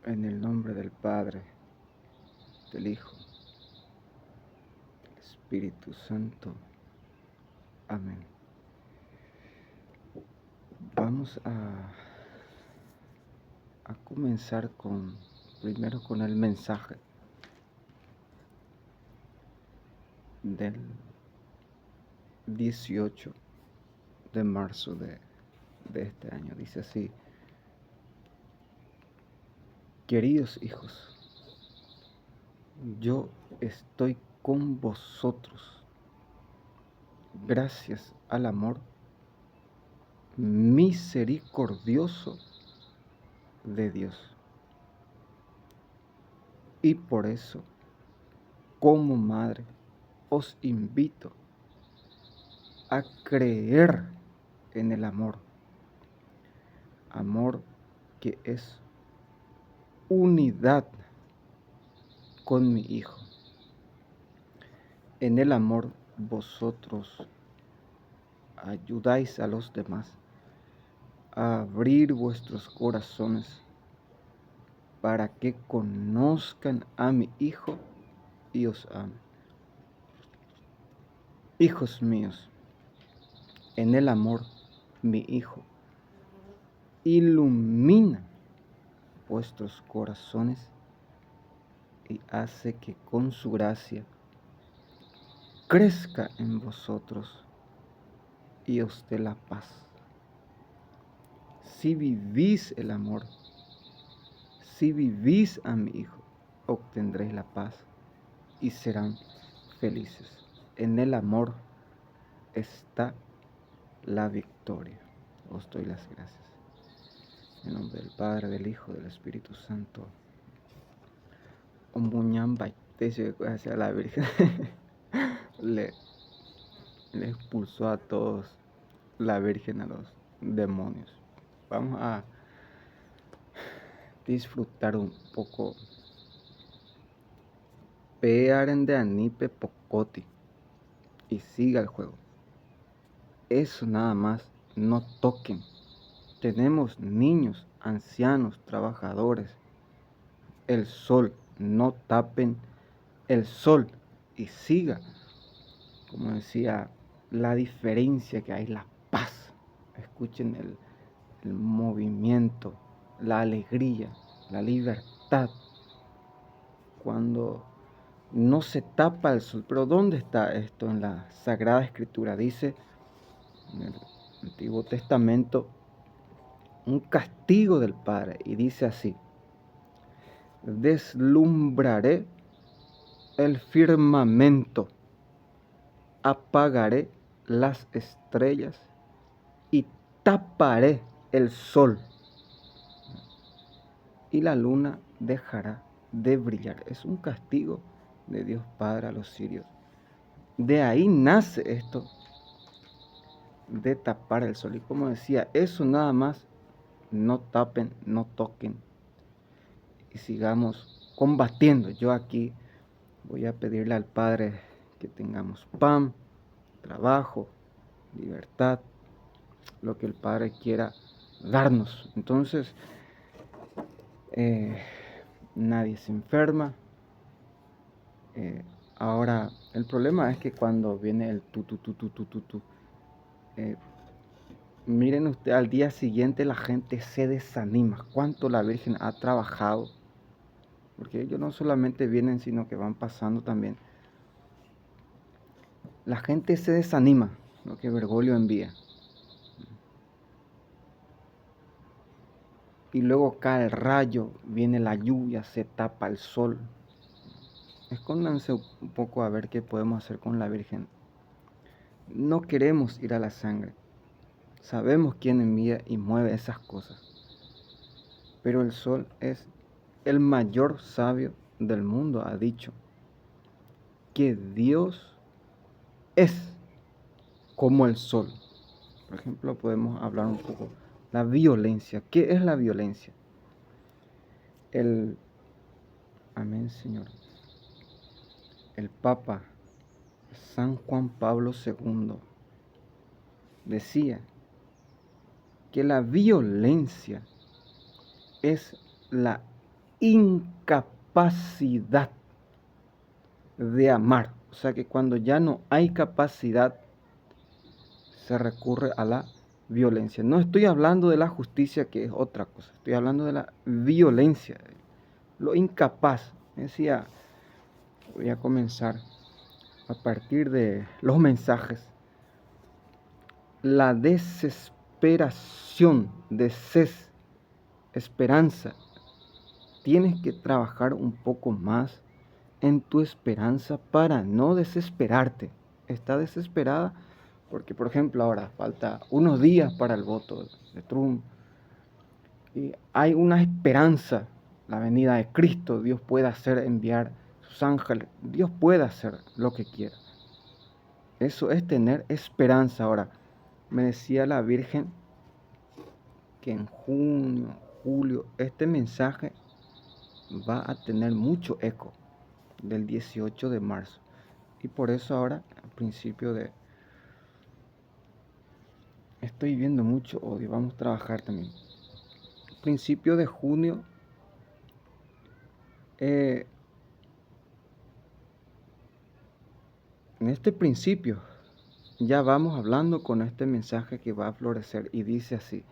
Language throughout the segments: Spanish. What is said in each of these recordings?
En el nombre del Padre, del Hijo, del Espíritu Santo. Amén. Vamos a comenzar primero con el mensaje del 18 de marzo de este año. Dice así: queridos hijos, yo estoy con vosotros gracias al amor misericordioso de Dios. Y por eso, como madre, os invito a creer en el amor que es unidad con mi Hijo. En el amor vosotros ayudáis a los demás a abrir vuestros corazones para que conozcan a mi Hijo y os amen. Hijos míos, en el amor mi Hijo ilumina vuestros corazones y hace que con su gracia crezca en vosotros y os dé la paz. Si vivís el amor, si vivís a mi Hijo, obtendréis la paz y serán felices. En el amor está la victoria. Os doy las gracias. En nombre del Padre, del Hijo, del Espíritu Santo. Omuñamba hacia la Virgen. le expulsó a todos la Virgen, a los demonios. Vamos a disfrutar un poco. Pearen de anipe pocoti y siga el juego. Eso nada más, no toquen. Tenemos niños, ancianos, trabajadores. El sol, no tapen el sol y siga. Como decía, la diferencia que hay, la paz. Escuchen el movimiento, la alegría, la libertad. Cuando no se tapa el sol. Pero ¿dónde está esto en la Sagrada Escritura? Dice en el Antiguo Testamento un castigo del Padre y dice así: deslumbraré el firmamento, apagaré las estrellas y taparé el sol y la luna dejará de brillar. Es un castigo de Dios Padre a los sirios. De ahí nace esto de tapar el sol. Y como decía, eso nada más, no tapen, no toquen y sigamos combatiendo. Yo aquí voy a pedirle al Padre que tengamos pan, trabajo, libertad, lo que el Padre quiera darnos. Entonces, nadie se enferma. Ahora, el problema es que cuando viene el tu, miren usted, al día siguiente la gente se desanima. ¿Cuánto la Virgen ha trabajado? Porque ellos no solamente vienen, sino que van pasando también. La gente se desanima, lo que Bergoglio envía. Y luego cae el rayo, viene la lluvia, se tapa el sol. Escóndanse un poco a ver qué podemos hacer con la Virgen. No queremos ir a la sangre. Sabemos quién envía y mueve esas cosas. Pero el sol es el mayor sabio del mundo. Ha dicho que Dios es como el sol. Por ejemplo, podemos hablar un poco. La violencia. ¿Qué es la violencia? Amén, Señor. El Papa San Juan Pablo II decía que la violencia es la incapacidad de amar. O sea que cuando ya no hay capacidad, se recurre a la violencia. No estoy hablando de la justicia, que es otra cosa. Estoy hablando de la violencia, lo incapaz. Decía, voy a comenzar a partir de los mensajes. La desesperación, desesperanza. Tienes que trabajar un poco más en tu esperanza para no desesperarte. Está desesperada porque, por ejemplo, ahora falta unos días para el voto de Trump y hay una esperanza, la venida de Cristo. Dios puede hacer enviar sus ángeles, Dios puede hacer lo que quiera. Eso es tener esperanza. Ahora, me decía la Virgen que en junio, julio, este mensaje va a tener mucho eco del 18 de marzo. Y por eso ahora, al principio de... Estoy viendo mucho odio, vamos a trabajar también. Principio de junio, en este principio, ya vamos hablando con este mensaje que va a florecer y dice así: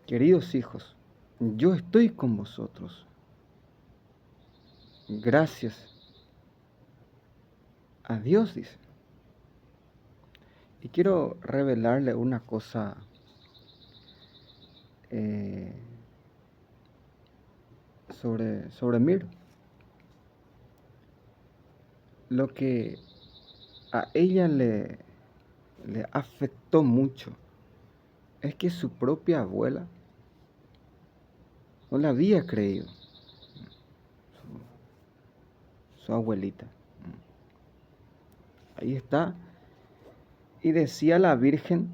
queridos hijos, yo estoy con vosotros. Gracias a Dios, dice. Y quiero revelarle una cosa sobre Mir. Lo que a ella le afectó mucho es que su propia abuela no la había creído, su abuelita. Ahí está. Y decía la Virgen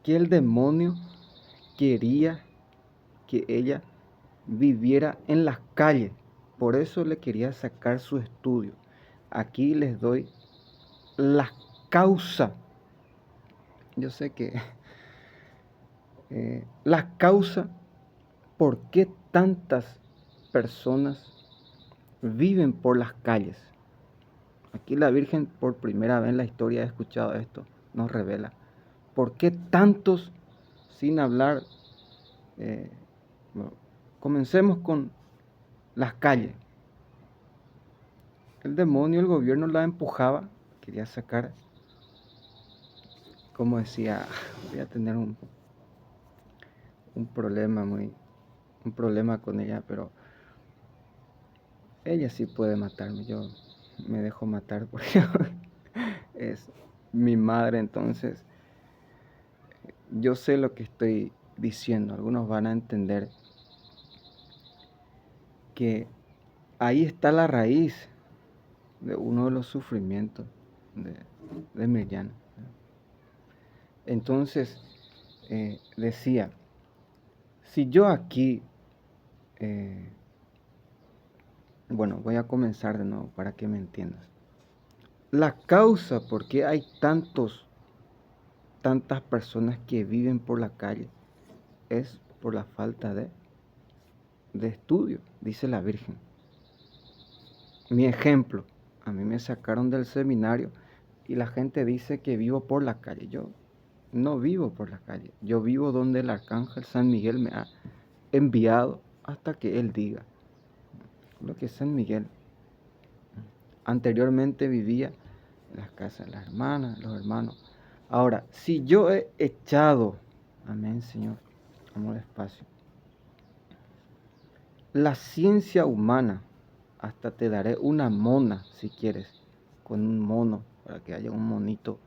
que el demonio quería que ella viviera en las calles. Por eso le quería sacar su estudio. Aquí les doy la causa. Yo sé que la causa por qué tantas personas viven por las calles. Aquí la Virgen, por primera vez en la historia, he escuchado esto, nos revela por qué tantos, sin hablar, bueno, comencemos con las calles. El demonio, el gobierno la empujaba, quería sacar, como decía, voy a tener un problema un problema con ella, pero ella sí puede matarme. Yo me dejo matar porque es mi madre. Entonces yo sé lo que estoy diciendo. Algunos van a entender que ahí está la raíz de uno de los sufrimientos de Miriam. Entonces decía, si yo aquí, bueno, voy a comenzar de nuevo para que me entiendas. La causa por qué hay tantas personas que viven por la calle es por la falta de estudio, dice la Virgen. Mi ejemplo, a mí me sacaron del seminario y la gente dice que vivo por la calle. Yo no vivo por la calle, yo vivo donde el arcángel San Miguel me ha enviado hasta que él diga. Lo que es San Miguel. Anteriormente vivía en las casas de las hermanas, los hermanos. Ahora, si yo he echado, amén, Señor, vamos despacio, la ciencia humana, hasta te daré una mona si quieres, con un mono, para que haya un monito.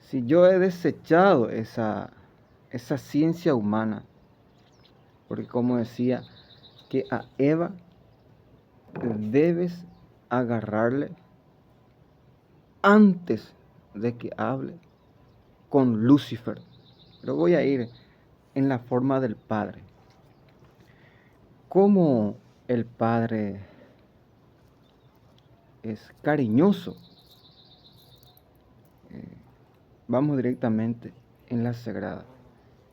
Si yo he desechado esa ciencia humana, porque como decía, que a Eva debes agarrarle antes de que hable con Lucifer. Pero voy a ir en la forma del Padre. Como el Padre es cariñoso, vamos directamente en la Sagrada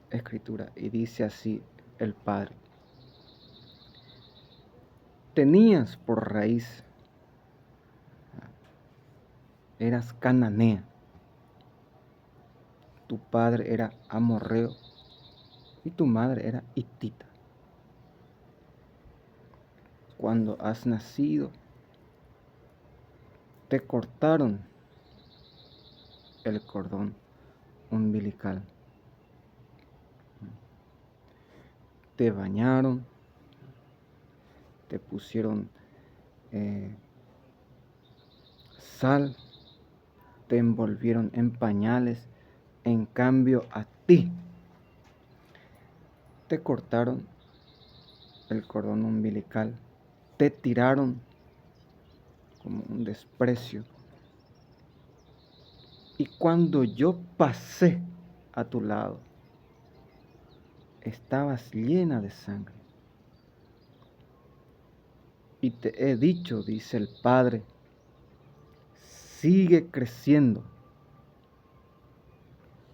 Escritura y dice así el Padre: tenías por raíz, eras cananea, tu padre era amorreo y tu madre era hitita. Cuando has nacido, te cortaron el cordón umbilical, te bañaron, te pusieron sal, te envolvieron en pañales. En cambio a ti te cortaron el cordón umbilical, te tiraron como un desprecio. Y cuando yo pasé a tu lado, estabas llena de sangre. Y te he dicho, dice el Padre, sigue creciendo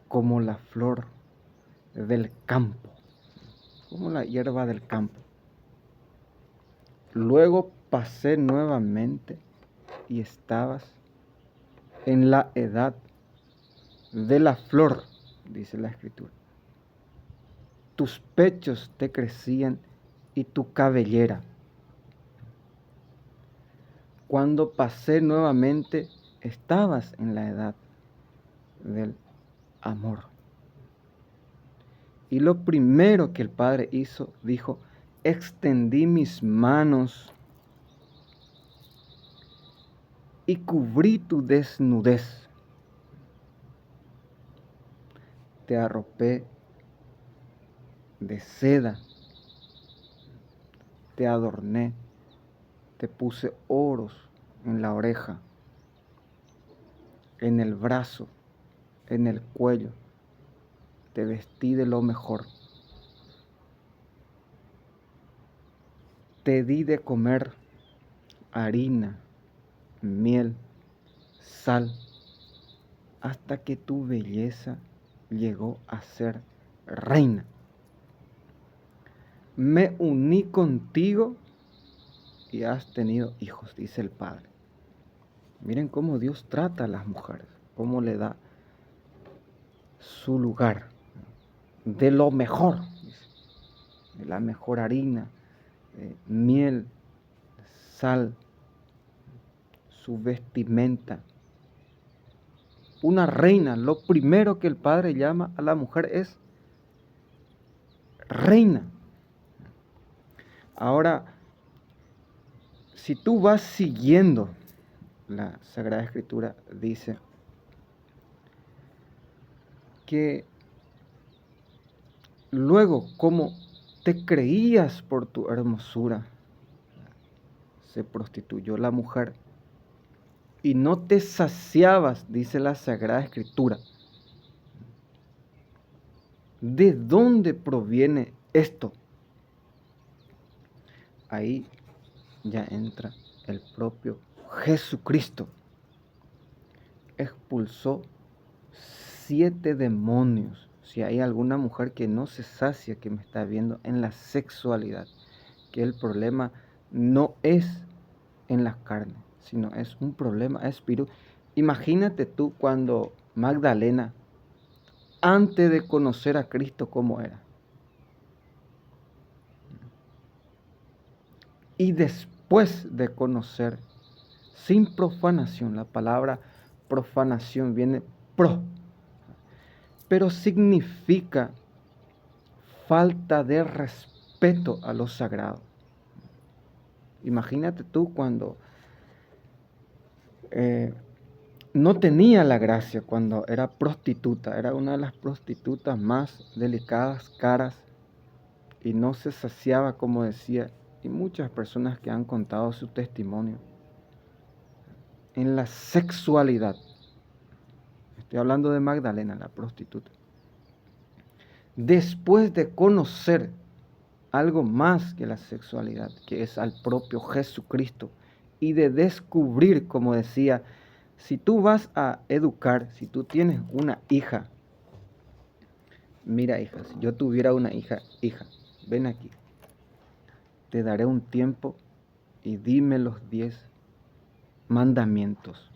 como la flor del campo, como la hierba del campo. Luego pasé nuevamente y estabas en la edad de la flor, dice la Escritura. Tus pechos te crecían y tu cabellera. Cuando pasé nuevamente, estabas en la edad del amor. Y lo primero que el Padre hizo, dijo, extendí mis manos y cubrí tu desnudez. Te arropé de seda, te adorné, te puse oros en la oreja, en el brazo, en el cuello, te vestí de lo mejor. Te di de comer harina, miel, sal, hasta que tu belleza llegó a ser reina. Me uní contigo y has tenido hijos, dice el Padre. Miren cómo Dios trata a las mujeres, cómo le da su lugar de lo mejor, de la mejor harina, miel, sal, su vestimenta. Una reina, lo primero que el Padre llama a la mujer es reina. Ahora, si tú vas siguiendo la Sagrada Escritura, dice que luego, como te creías por tu hermosura, se prostituyó la mujer y no te saciabas, dice la Sagrada Escritura. ¿De dónde proviene esto? Ahí ya entra el propio Jesucristo. Expulsó 7 demonios. Si hay alguna mujer que no se sacia, que me está viendo en la sexualidad, que el problema no es en la carne, sino es un problema espiritual. Imagínate tú cuando Magdalena, antes de conocer a Cristo, ¿cómo era? Y después de conocer, sin profanación, la palabra profanación viene pro, pero significa falta de respeto a lo sagrado. Imagínate tú cuando no tenía la gracia, cuando era prostituta, era una de las prostitutas más delicadas, caras, y no se saciaba, como decía, y muchas personas que han contado su testimonio, en la sexualidad. Estoy hablando de Magdalena, la prostituta. Después de conocer algo más que la sexualidad, que es al propio Jesucristo, y de descubrir, como decía, si tú vas a educar, si tú tienes una hija, mira hija, si yo tuviera una hija, ven aquí, te daré un tiempo y dime los 10 mandamientos.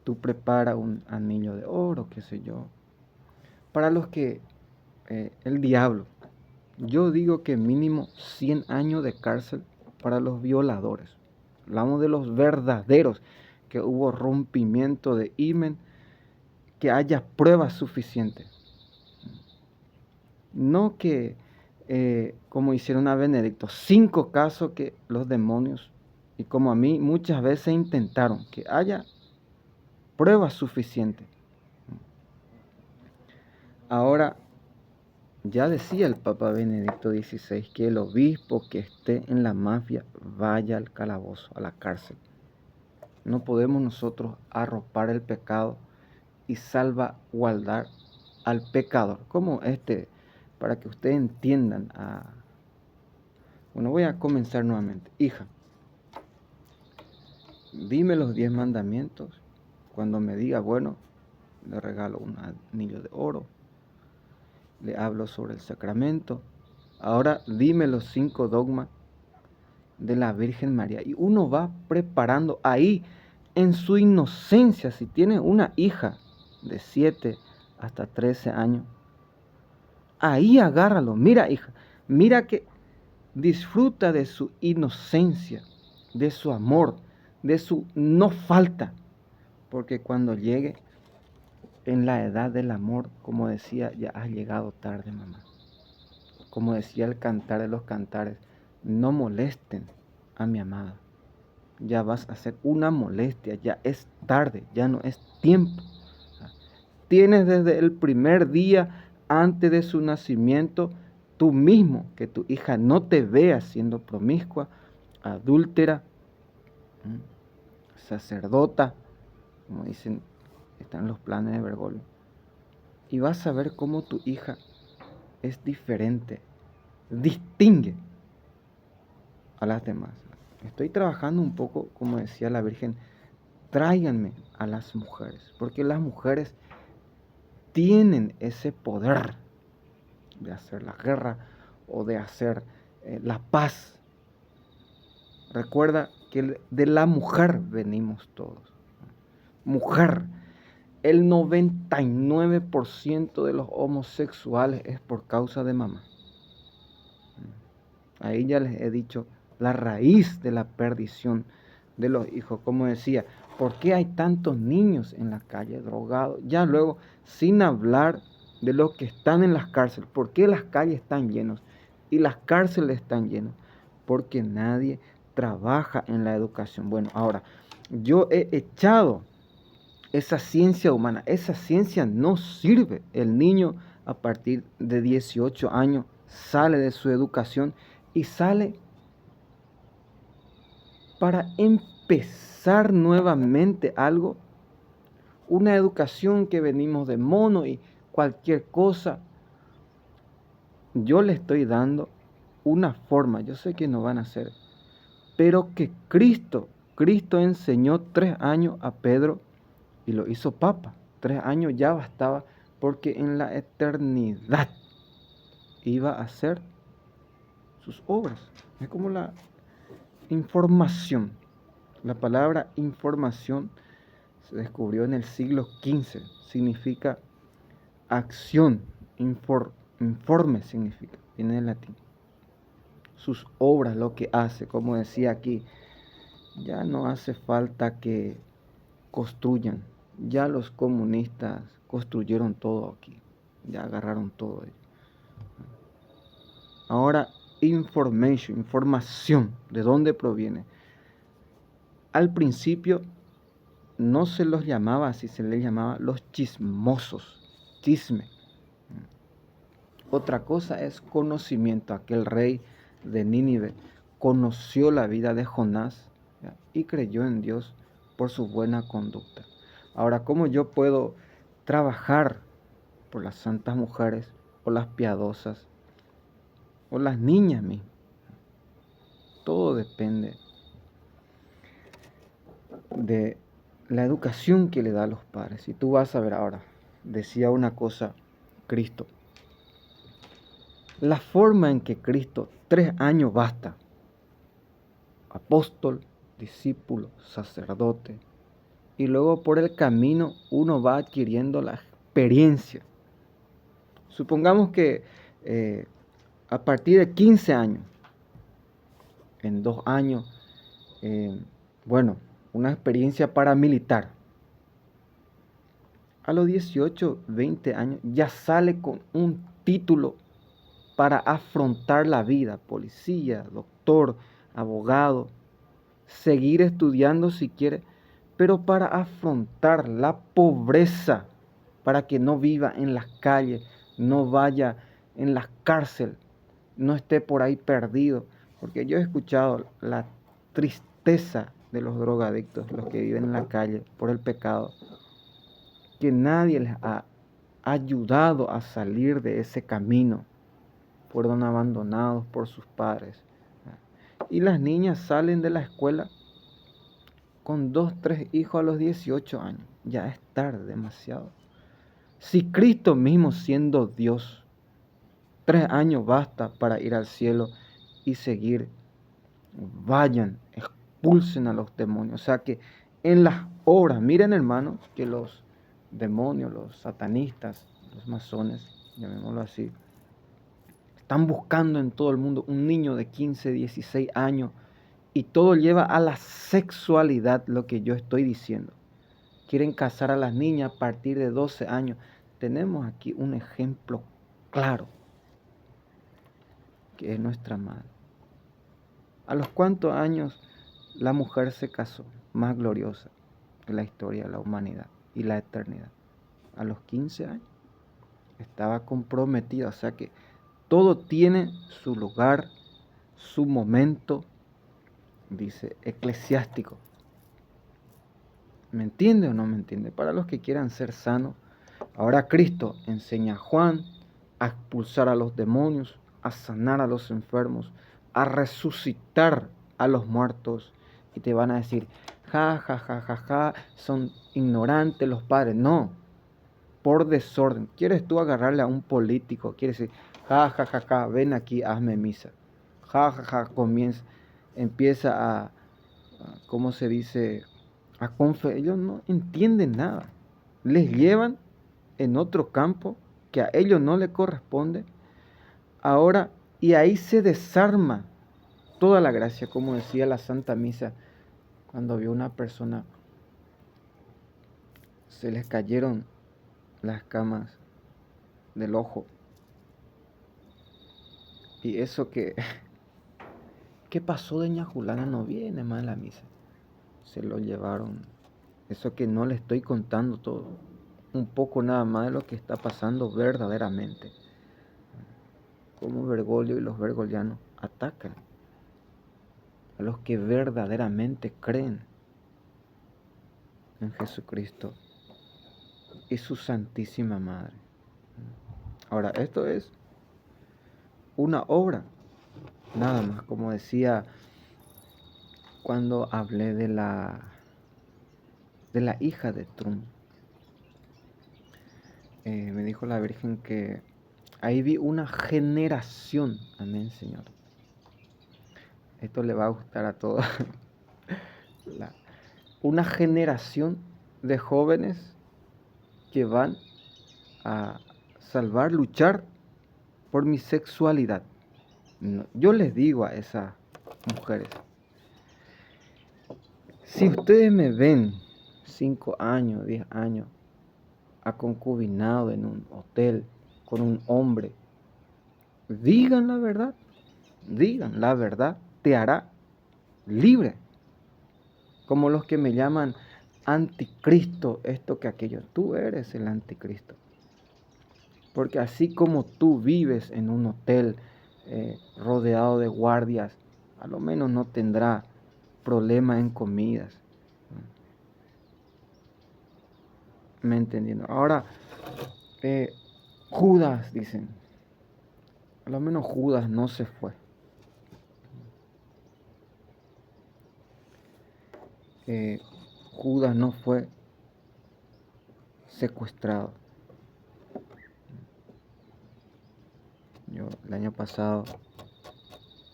Tú prepara un anillo de oro, qué sé yo. Para los que el diablo, yo digo que mínimo 100 años de cárcel para los violadores. Hablamos de los verdaderos, que hubo rompimiento de himen, que haya pruebas suficientes. No que, como hicieron a Benedicto, 5 casos que los demonios, y como a mí muchas veces intentaron, que haya pruebas suficientes. Ahora, ya decía el Papa Benedicto XVI que el obispo que esté en la mafia vaya al calabozo, a la cárcel. No podemos nosotros arropar el pecado y salvaguardar al pecador. Como para que ustedes entiendan. Bueno, voy a comenzar nuevamente. Hija, dime los 10 mandamientos. Cuando me diga, bueno, le regalo un anillo de oro. Le hablo sobre el sacramento. Ahora dime los 5 dogmas de la Virgen María. Y uno va preparando ahí en su inocencia. Si tiene una hija de 7 hasta 13 años, ahí agárralo. Mira, hija, mira que disfruta de su inocencia, de su amor, de su no falta. Porque cuando llegue en la edad del amor, como decía, ya has llegado tarde, mamá. Como decía el cantar de los cantares, no molesten a mi amada. Ya vas a hacer una molestia, ya es tarde, ya no es tiempo. Tienes desde el primer día antes de su nacimiento, tú mismo, que tu hija no te vea siendo promiscua, adúltera, sacerdota, como dicen, están los planes de Bergoglio. Y vas a ver cómo tu hija es diferente, distingue a las demás. Estoy trabajando un poco, como decía la Virgen, tráiganme a las mujeres, porque las mujeres tienen ese poder de hacer la guerra o de hacer la paz. Recuerda que de la mujer venimos todos. Mujer, el 99% de los homosexuales es por causa de mamá. Ahí ya les he dicho la raíz de la perdición de los hijos. Como decía, ¿por qué hay tantos niños en la calle drogados? Ya luego, sin hablar de los que están en las cárceles. ¿Por qué las calles están llenas y las cárceles están llenas? Porque nadie trabaja en la educación. Bueno, ahora, yo he echado esa ciencia humana. Esa ciencia no sirve. El niño a partir de 18 años sale de su educación y sale para empezar nuevamente algo, una educación que venimos de mono y cualquier cosa. Yo le estoy dando una forma, yo sé que no van a hacer, pero que Cristo enseñó 3 años a Pedro y lo hizo papa. 3 años ya bastaba, porque en la eternidad iba a hacer sus obras. Es como la información. La palabra información se descubrió en el siglo XV. Significa acción. Informe significa, viene del latín. Sus obras, lo que hace, como decía aquí, ya no hace falta que construyan. Ya los comunistas construyeron todo aquí. Ya agarraron todo ello. Ahora, información. ¿De dónde proviene? Al principio no se los llamaba así, se les llamaba los chismosos, chisme. Otra cosa es conocimiento. Aquel rey de Nínive conoció la vida de Jonás, ¿ya?, y creyó en Dios por su buena conducta. Ahora, ¿cómo yo puedo trabajar por las santas mujeres o las piadosas o las niñas mismas? Todo depende de la educación que le da a los padres. Y tú vas a ver ahora, decía una cosa Cristo, la forma en que Cristo, 3 años basta. apóstol, discípulo, sacerdote. Y luego por el camino uno va adquiriendo la experiencia. Supongamos que a partir de 15 años, en 2 años, bueno, una experiencia paramilitar. A los 18, 20 años ya sale con un título para afrontar la vida, policía, doctor, abogado, seguir estudiando si quiere, pero para afrontar la pobreza, para que no viva en las calles, no vaya en las cárceles, no esté por ahí perdido, porque yo he escuchado la tristeza de los drogadictos, los que viven en la calle por el pecado, que nadie les ha ayudado a salir de ese camino, fueron abandonados por sus padres. Y las niñas salen de la escuela con 2, 3 hijos a los 18 años. Ya es tarde, demasiado. Si Cristo mismo siendo Dios, 3 años basta para ir al cielo y seguir. Vayan, expulsen a los demonios. O sea que en las obras, miren hermanos, que los demonios, los satanistas, los masones, llamémoslo así, están buscando en todo el mundo un niño de 15, 16 años y todo lleva a la sexualidad, lo que yo estoy diciendo. Quieren casar a las niñas a partir de 12 años. Tenemos aquí un ejemplo claro, que es nuestra madre. ¿A los cuántos años la mujer se casó? Más gloriosa de la historia de la humanidad y la eternidad. A los 15 años. Estaba comprometida, o sea que todo tiene su lugar, su momento, dice eclesiástico. ¿Me entiende o no me entiende? Para los que quieran ser sanos, ahora Cristo enseña a Juan a expulsar a los demonios, a sanar a los enfermos, a resucitar a los muertos. Y te van a decir, ja, ja, ja, ja, ja, son ignorantes los padres. No, por desorden. ¿Quieres tú agarrarle a un político? ¿Quieres decir, ja, ja, ja, ja, ven aquí, hazme misa? Ja, ja, ja, empieza ¿cómo se dice? Ellos no entienden nada. Les llevan en otro campo que a ellos no les corresponde. Ahora, y ahí se desarma toda la gracia, como decía la Santa Misa, cuando vio una persona, se les cayeron las camas del ojo. Y eso que, ¿qué pasó? Doña Julana no viene más a la misa. Se lo llevaron. Eso que no le estoy contando todo. Un poco nada más de lo que está pasando verdaderamente. Como Bergoglio y los bergolianos atacan a los que verdaderamente creen en Jesucristo y su Santísima Madre. Ahora, esto es una obra, nada más, como decía cuando hablé de la hija de Trump. Me dijo la Virgen que ahí vi una generación, amén, Señor. Esto le va a gustar a todos. Una generación de jóvenes que van a salvar, luchar por mi sexualidad. No, yo les digo a esas mujeres, si ustedes me ven 5 años, 10 años, aconcubinado en un hotel con un hombre, digan la verdad te hará libre. Como los que me llaman anticristo, esto que aquello, tú eres el anticristo. Porque así como tú vives en un hotel rodeado de guardias, a lo menos no tendrá problema en comidas. ¿Me entendiendo? Ahora, Judas, dicen, a lo menos Judas no se fue. Judas no fue secuestrado. Yo el año pasado,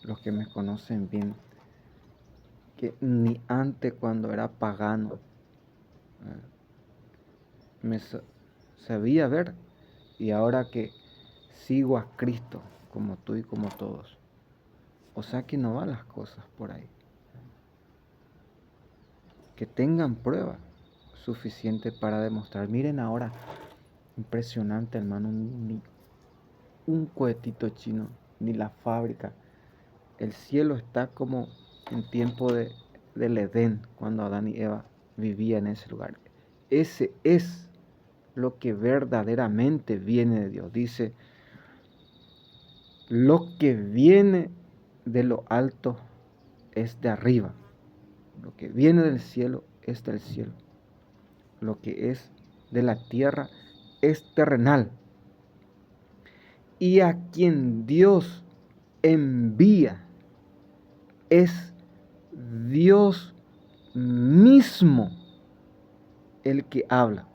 los que me conocen bien, que ni antes cuando era pagano me sabía ver, y ahora que sigo a Cristo como tú y como todos. O sea que no van las cosas por ahí. Que tengan prueba suficiente para demostrar. Miren ahora, impresionante, hermano, un cohetito chino, ni la fábrica. El cielo está como en tiempo del Edén, cuando Adán y Eva vivían en ese lugar. Ese es lo que verdaderamente viene de Dios. Dice, lo que viene de lo alto es de arriba. Lo que viene del cielo es del cielo. Lo que es de la tierra es terrenal. Y a quien Dios envía es Dios mismo el que habla.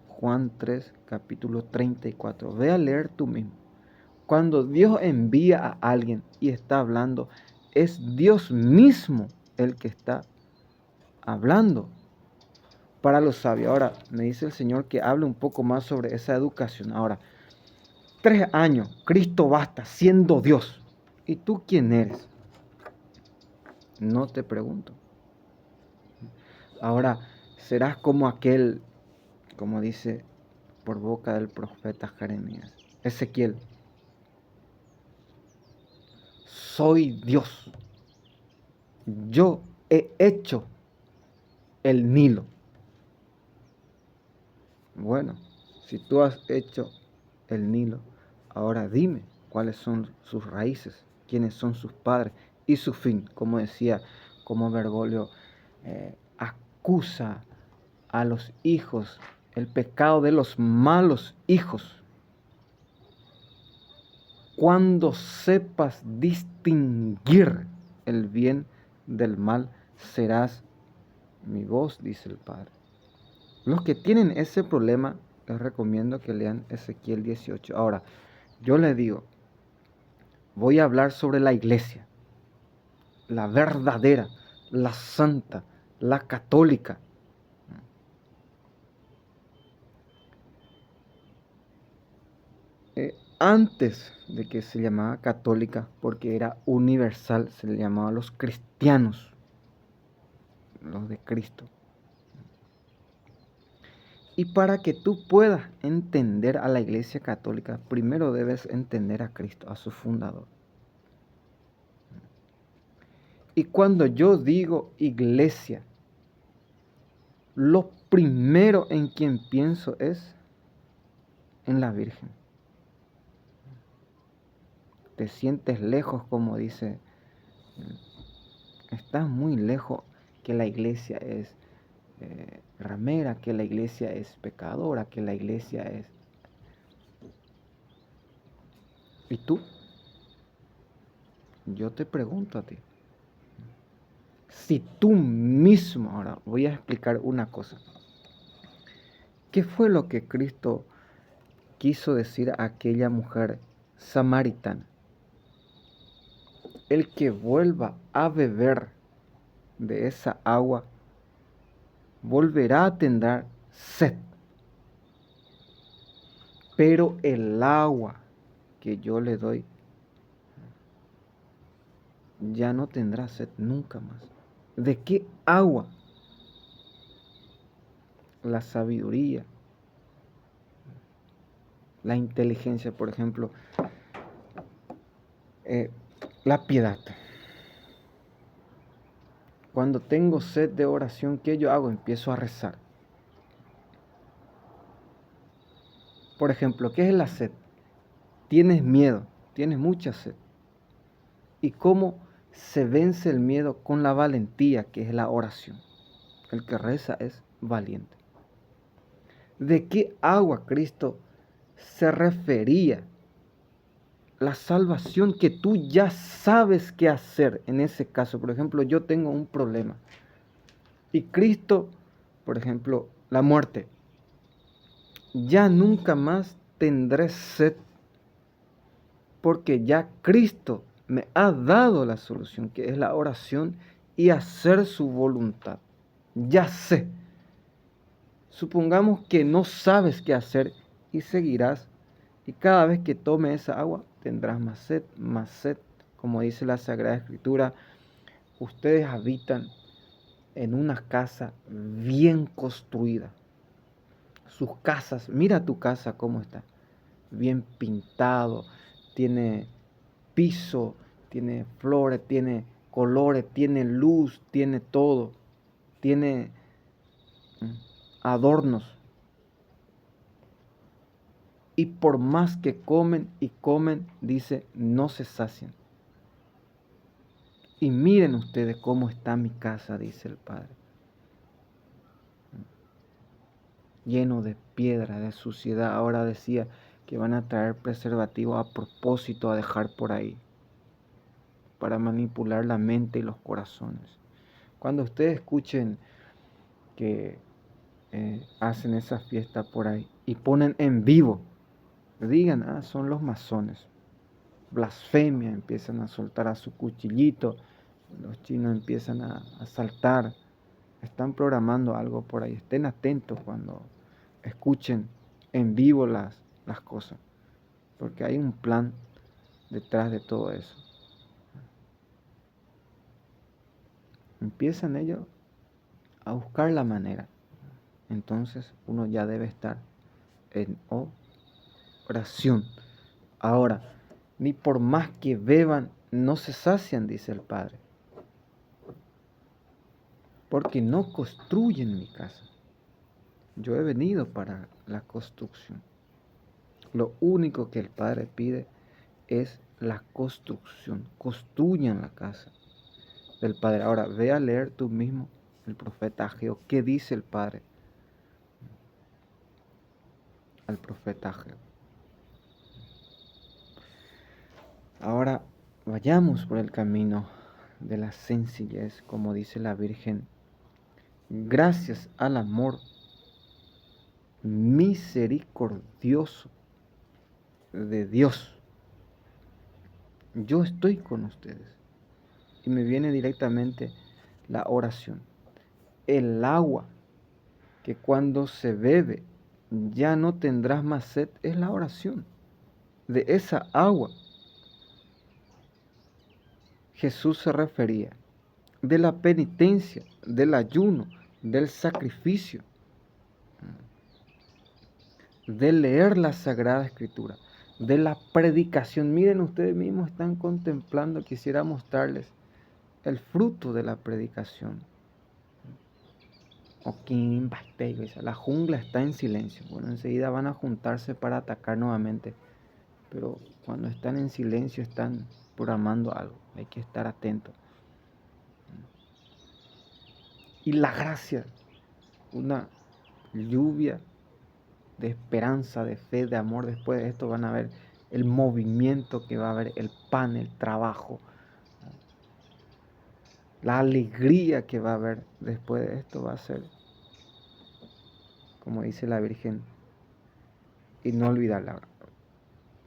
Juan 3, capítulo 34. Ve a leer tú mismo. Cuando Dios envía a alguien y está hablando, es Dios mismo el que está hablando para los sabios. Ahora, me dice el Señor que hable un poco más sobre esa educación. Ahora, 3 años, Cristo basta, siendo Dios. ¿Y tú quién eres? No te pregunto. Ahora, serás como aquel, como dice por boca del profeta Jeremías, Ezequiel. Soy Dios. Yo he hecho el Nilo. Bueno, si tú has hecho el Nilo, ahora dime cuáles son sus raíces, quiénes son sus padres y su fin. Como decía, como Bergoglio acusa a los hijos, el pecado de los malos hijos. Cuando sepas distinguir el bien del mal, serás mi voz, dice el Padre. Los que tienen ese problema, les recomiendo que lean Ezequiel 18. Ahora, yo les digo, voy a hablar sobre la iglesia, la verdadera, la santa, la católica. Antes de que se llamaba católica, porque era universal, se le llamaba los cristianos, los de Cristo. Y para que tú puedas entender a la iglesia católica, primero debes entender a Cristo, a su fundador. Y cuando yo digo iglesia, lo primero en quien pienso es en la Virgen. Te sientes lejos, como dice, estás muy lejos, que la iglesia es ramera, que la iglesia es pecadora, que la iglesia es... ¿Y tú? Yo te pregunto a ti. Si tú mismo, ahora voy a explicar una cosa. ¿Qué fue lo que Cristo quiso decir a aquella mujer samaritana? El que vuelva a beber de esa agua volverá a tener sed. Pero el agua que yo le doy ya no tendrá sed nunca más. ¿De qué agua? La sabiduría, la inteligencia, por ejemplo, la piedad. Cuando tengo sed de oración, ¿qué yo hago? Empiezo a rezar. Por ejemplo, ¿qué es la sed? Tienes miedo, tienes mucha sed. ¿Y cómo se vence el miedo? Con la valentía, que es la oración. El que reza es valiente. ¿De qué agua Cristo se refería? La salvación que tú ya sabes qué hacer en ese caso. Por ejemplo, yo tengo un problema. Y Cristo, por ejemplo, la muerte. Ya nunca más tendré sed, porque ya Cristo me ha dado la solución, que es la oración y hacer su voluntad. Ya sé. Supongamos que no sabes qué hacer y seguirás. Y cada vez que tome esa agua tendrás más sed, más sed. Como dice la Sagrada Escritura, ustedes habitan en una casa bien construida. Sus casas, mira tu casa cómo está. Bien pintado, tiene piso, tiene flores, tiene colores, tiene luz, tiene todo. Tiene adornos. Y por más que comen y comen, dice, no se sacian. Y miren ustedes cómo está mi casa, dice el Padre. Lleno de piedra, de suciedad. Ahora decía que van a traer preservativos a propósito a dejar por ahí, para manipular la mente y los corazones. Cuando ustedes escuchen que hacen esa fiesta por ahí y ponen en vivo, digan, son los masones. Blasfemia, empiezan a soltar a su cuchillito, los chinos empiezan a saltar, están programando algo por ahí. Estén atentos cuando escuchen en vivo las cosas, porque hay un plan detrás de todo eso. Empiezan ellos a buscar la manera. Entonces uno ya debe estar en oración. Ahora, ni por más que beban, no se sacian, dice el Padre, porque no construyen mi casa. Yo he venido para la construcción. Lo único que el Padre pide es la construcción. Construyan la casa del Padre. Ahora, ve a leer tú mismo el profeta Ageo. ¿Qué dice el Padre al profeta Ageo? Ahora, vayamos por el camino de la sencillez, como dice la Virgen. Gracias al amor misericordioso de Dios, yo estoy con ustedes. Y me viene directamente la oración. El agua que cuando se bebe ya no tendrás más sed es la oración. De esa agua Jesús se refería, de la penitencia, del ayuno, del sacrificio, de leer la Sagrada Escritura, de la predicación. Miren, ustedes mismos están contemplando, quisiera mostrarles el fruto de la predicación. La jungla está en silencio. Bueno, enseguida van a juntarse para atacar nuevamente. Pero cuando están en silencio están programando algo. Hay que estar atentos. Y la gracia, una lluvia de esperanza, de fe, de amor. Después de esto van a ver el movimiento que va a haber, el pan, el trabajo, la alegría que va a haber después de esto va a ser, como dice la Virgen, inolvidable.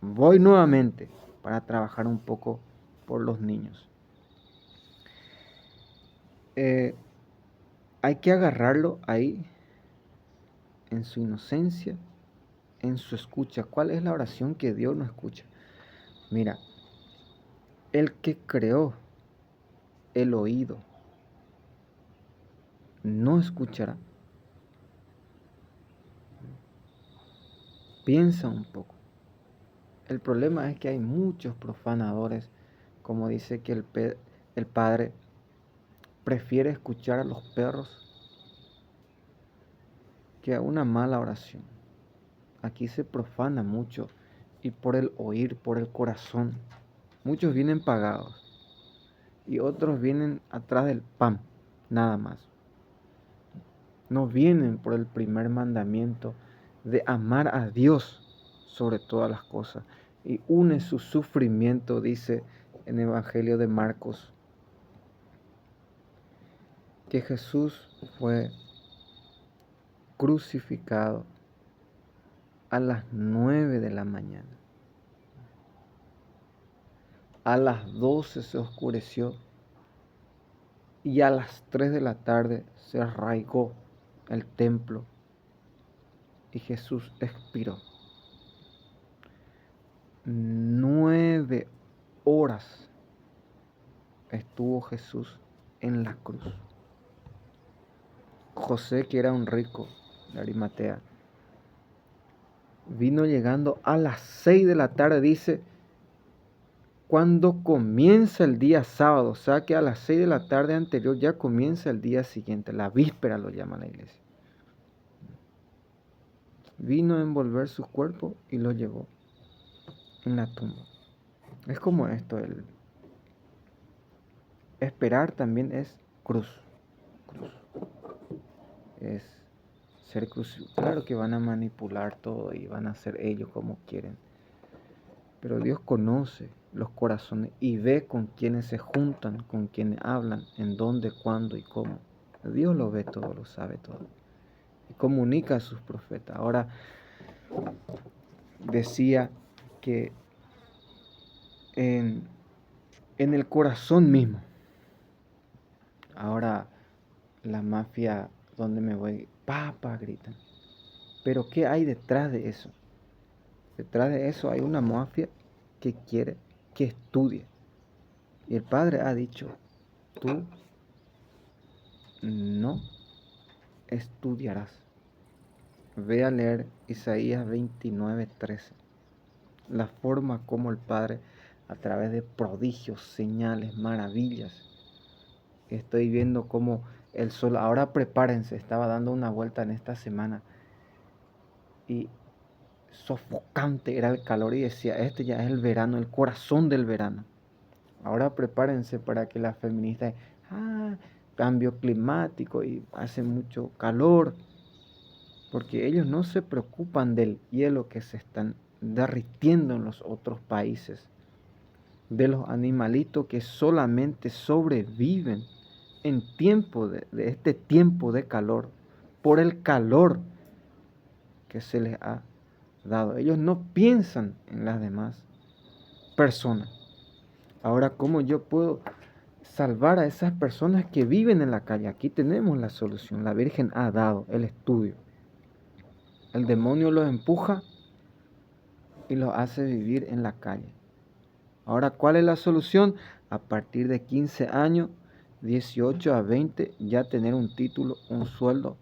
Voy nuevamente para trabajar un poco por los niños. Hay que agarrarlo ahí, en su inocencia, en su escucha. ¿Cuál es la oración que Dios no escucha? Mira, el que creó el oído no escuchará. Piensa un poco. El problema es que hay muchos profanadores, como dice que el padre prefiere escuchar a los perros que a una mala oración. Aquí se profana mucho y por el oír, por el corazón. Muchos vienen pagados y otros vienen atrás del pan, nada más. No vienen por el primer mandamiento de amar a Dios sobre todas las cosas. Y une su sufrimiento, dice en el Evangelio de Marcos, que Jesús fue crucificado a las 9 de la mañana. A las 12 se oscureció y a las 3 de la tarde se arraigó el templo y Jesús expiró. 9 horas estuvo Jesús en la cruz. José, que era un rico de Arimatea, vino llegando a las 6 de la tarde, dice, cuando comienza el día sábado, o sea que a las 6 de la tarde anterior ya comienza el día siguiente, la víspera lo llama la iglesia. Vino a envolver su cuerpo y lo llevó en la tumba. Es como esto, el esperar también es cruz. Es ser crucificado. Claro que van a manipular todo y van a hacer ellos como quieren. Pero Dios conoce los corazones y ve con quienes se juntan, con quienes hablan, en dónde, cuándo y cómo. Dios lo ve todo, lo sabe todo. Y comunica a sus profetas. Ahora decía que en el corazón mismo, ahora la mafia, donde me voy, papa, gritan. Pero ¿qué hay detrás de eso? Detrás de eso hay una mafia que quiere que estudie. Y el Padre ha dicho, tú no estudiarás. Ve a leer Isaías 29:13. La forma como el Padre, a través de prodigios, señales, maravillas, estoy viendo cómo el sol, ahora prepárense, estaba dando una vuelta en esta semana y sofocante era el calor y decía, este ya es el verano, el corazón del verano. Ahora prepárense para que las feministas, cambio climático y hace mucho calor, porque ellos no se preocupan del hielo que se están derritiendo en los otros países, de los animalitos que solamente sobreviven en tiempo de este tiempo de calor, por el calor que se les ha dado. Ellos no piensan en las demás personas. Ahora, ¿cómo yo puedo salvar a esas personas que viven en la calle? Aquí tenemos la solución. La Virgen ha dado el estudio. El demonio los empuja y los hace vivir en la calle. Ahora, ¿cuál es la solución? A partir de 15 años, 18 a 20, ya tener un título, un sueldo.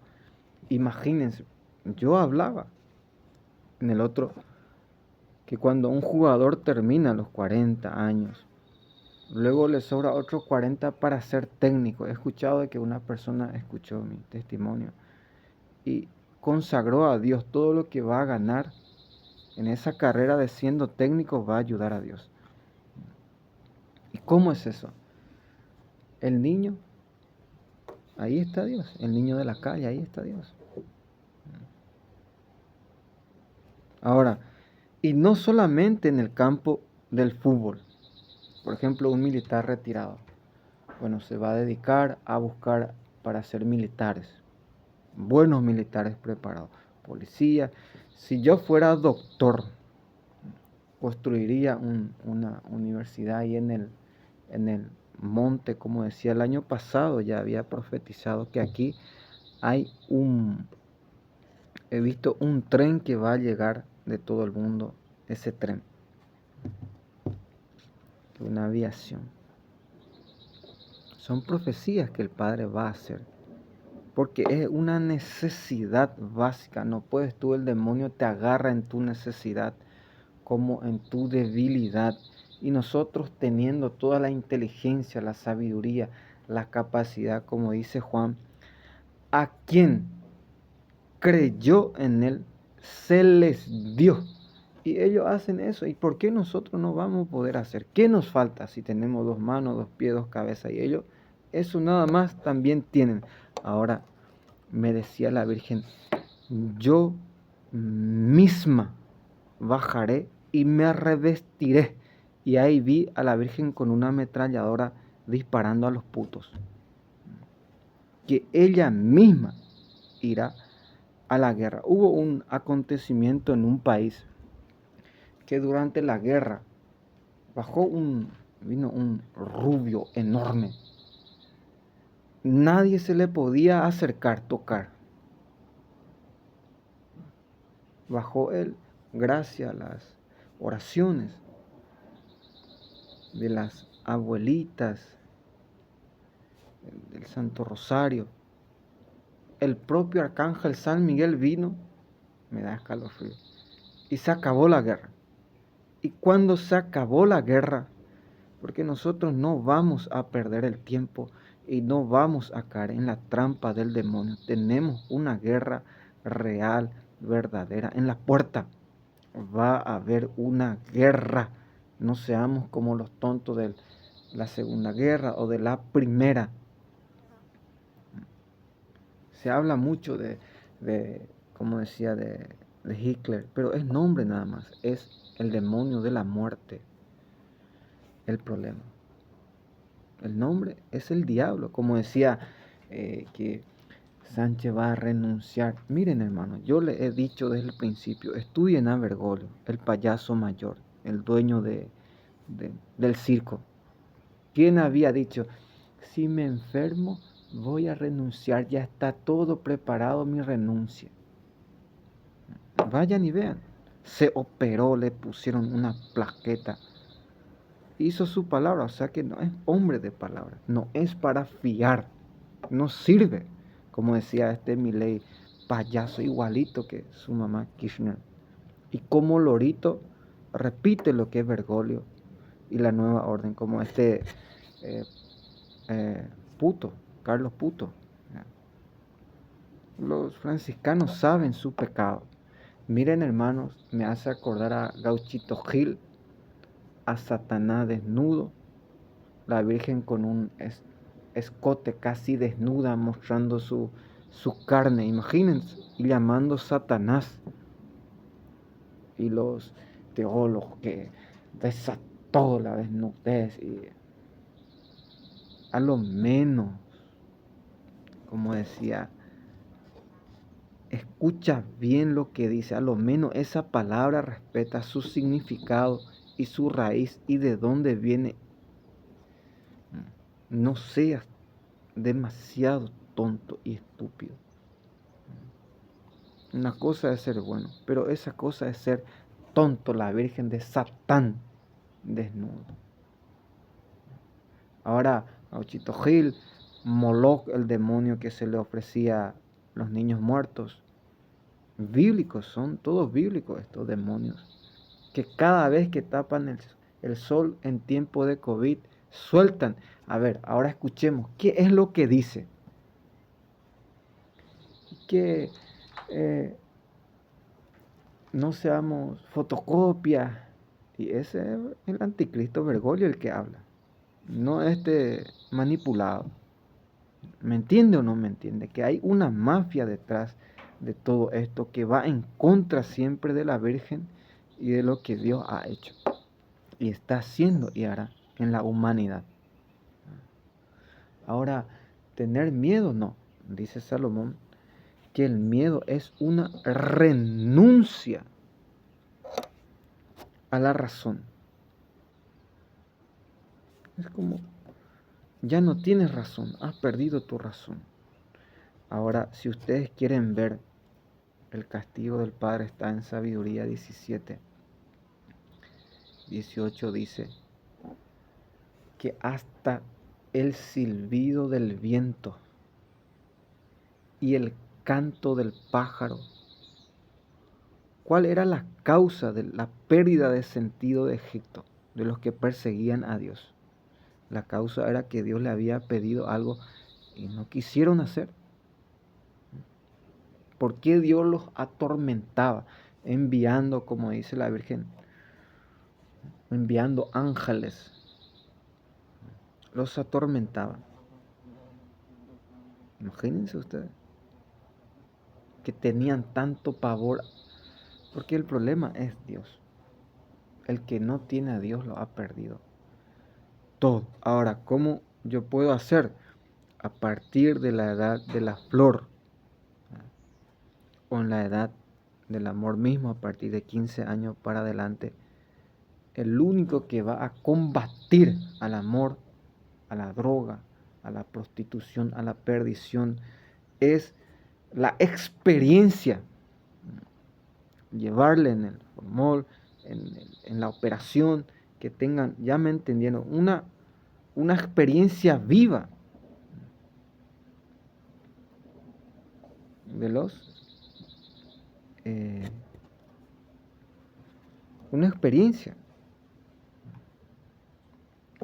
Imagínense, yo hablaba en el otro que cuando un jugador termina los 40 años, luego le sobra otros 40 para ser técnico. He escuchado de que una persona escuchó mi testimonio y consagró a Dios todo lo que va a ganar en esa carrera de siendo técnico, va a ayudar a Dios. ¿Y cómo es eso? El niño, ahí está Dios. El niño de la calle, ahí está Dios. Ahora, y no solamente en el campo del fútbol. Por ejemplo, un militar retirado. Bueno, se va a dedicar a buscar para ser militares. Buenos militares preparados. Policía. Si yo fuera doctor, construiría una universidad ahí en el monte, como decía el año pasado, ya había profetizado que aquí hay he visto un tren que va a llegar de todo el mundo, ese tren, una aviación. Son profecías que el Padre va a hacer, porque es una necesidad básica. No puedes tú, el demonio te agarra en tu necesidad como en tu debilidad. Y nosotros teniendo toda la inteligencia, la sabiduría, la capacidad, como dice Juan, a quien creyó en él, se les dio. Y ellos hacen eso. ¿Y por qué nosotros no vamos a poder hacer? ¿Qué nos falta si tenemos 2 manos, 2 pies, 2 cabezas? Y ellos eso nada más también tienen. Ahora, me decía la Virgen, yo misma bajaré y me revestiré. Y ahí vi a la Virgen con una ametralladora disparando a los putos. Que ella misma irá a la guerra. Hubo un acontecimiento en un país que durante la guerra vino un rubio enorme Nadie se le podía acercar, tocar. Bajó él gracias a las oraciones de las abuelitas, del Santo Rosario. El propio arcángel San Miguel vino, me da escalofrío, y se acabó la guerra. Y cuando se acabó la guerra, porque nosotros no vamos a perder el tiempo y no vamos a caer en la trampa del demonio. Tenemos una guerra real, verdadera, en la puerta. Va a haber una guerra. No seamos como los tontos de la Segunda Guerra o de la Primera. Se habla mucho como decía, de Hitler, pero es nombre nada más. Es el demonio de la muerte el problema. El nombre es el diablo, como decía que Sánchez va a renunciar. Miren, hermano, yo le he dicho desde el principio, estudien a Bergoglio, el payaso mayor, el dueño del circo. ¿Quién había dicho, si me enfermo, voy a renunciar, ya está todo preparado mi renuncia? Vayan y vean. Se operó, le pusieron una plaqueta. Hizo su palabra, o sea que no es hombre de palabra, no es para fiar, no sirve, como decía este Milei, payaso igualito que su mamá Kirchner. Y como lorito repite lo que es Bergoglio y la nueva orden, como eh, Puto, Carlos Puto. Los franciscanos saben su pecado. Miren, hermanos, me hace acordar a Gauchito Gil, a Satanás desnudo, la Virgen con un escote casi desnuda mostrando su carne, imagínense, y llamando Satanás. Y los teólogos que desató la desnudez, y a lo menos, como decía, escucha bien lo que dice, a lo menos esa palabra respeta su significado y su raíz y de dónde viene. No seas demasiado tonto y estúpido. Una cosa es ser bueno, pero esa cosa es ser tonto, la Virgen de Satán desnudo. Ahora, Gauchito Gil, Moloch, el demonio que se le ofrecía a los niños muertos, bíblicos, son todos bíblicos estos demonios, que cada vez que tapan el sol en tiempo de COVID, sueltan. A ver, ahora escuchemos, ¿qué es lo que dice? Que no seamos fotocopias. Y ese es el anticristo Bergoglio el que habla, no este manipulado. ¿Me entiende o no me entiende? Que hay una mafia detrás de todo esto que va en contra siempre de la Virgen y de lo que Dios ha hecho y está haciendo y hará en la humanidad. Ahora, tener miedo no, dice Salomón, que el miedo es una renuncia a la razón. Es como, ya no tienes razón, has perdido tu razón. Ahora, si ustedes quieren ver, el castigo del Padre está en Sabiduría 17. 18 dice que hasta el silbido del viento y el canto del pájaro. ¿Cuál era la causa de la pérdida de sentido de Egipto, de los que perseguían a Dios? La causa era que Dios le había pedido algo y no quisieron hacer. ¿Por qué Dios los atormentaba? Enviando, como dice la Virgen, enviando ángeles. Los atormentaba. Imagínense ustedes que tenían tanto pavor, porque el problema es Dios. El que no tiene a Dios lo ha perdido todo. Ahora, ¿cómo yo puedo hacer? A partir de la edad de la flor, o en la edad del amor mismo, a partir de 15 años para adelante, el único que va a combatir al amor, a la droga, a la prostitución, a la perdición, es la experiencia. Llevarle en el formol, en la operación, que tengan, ya me entendieron, una experiencia viva de eh, una experiencia.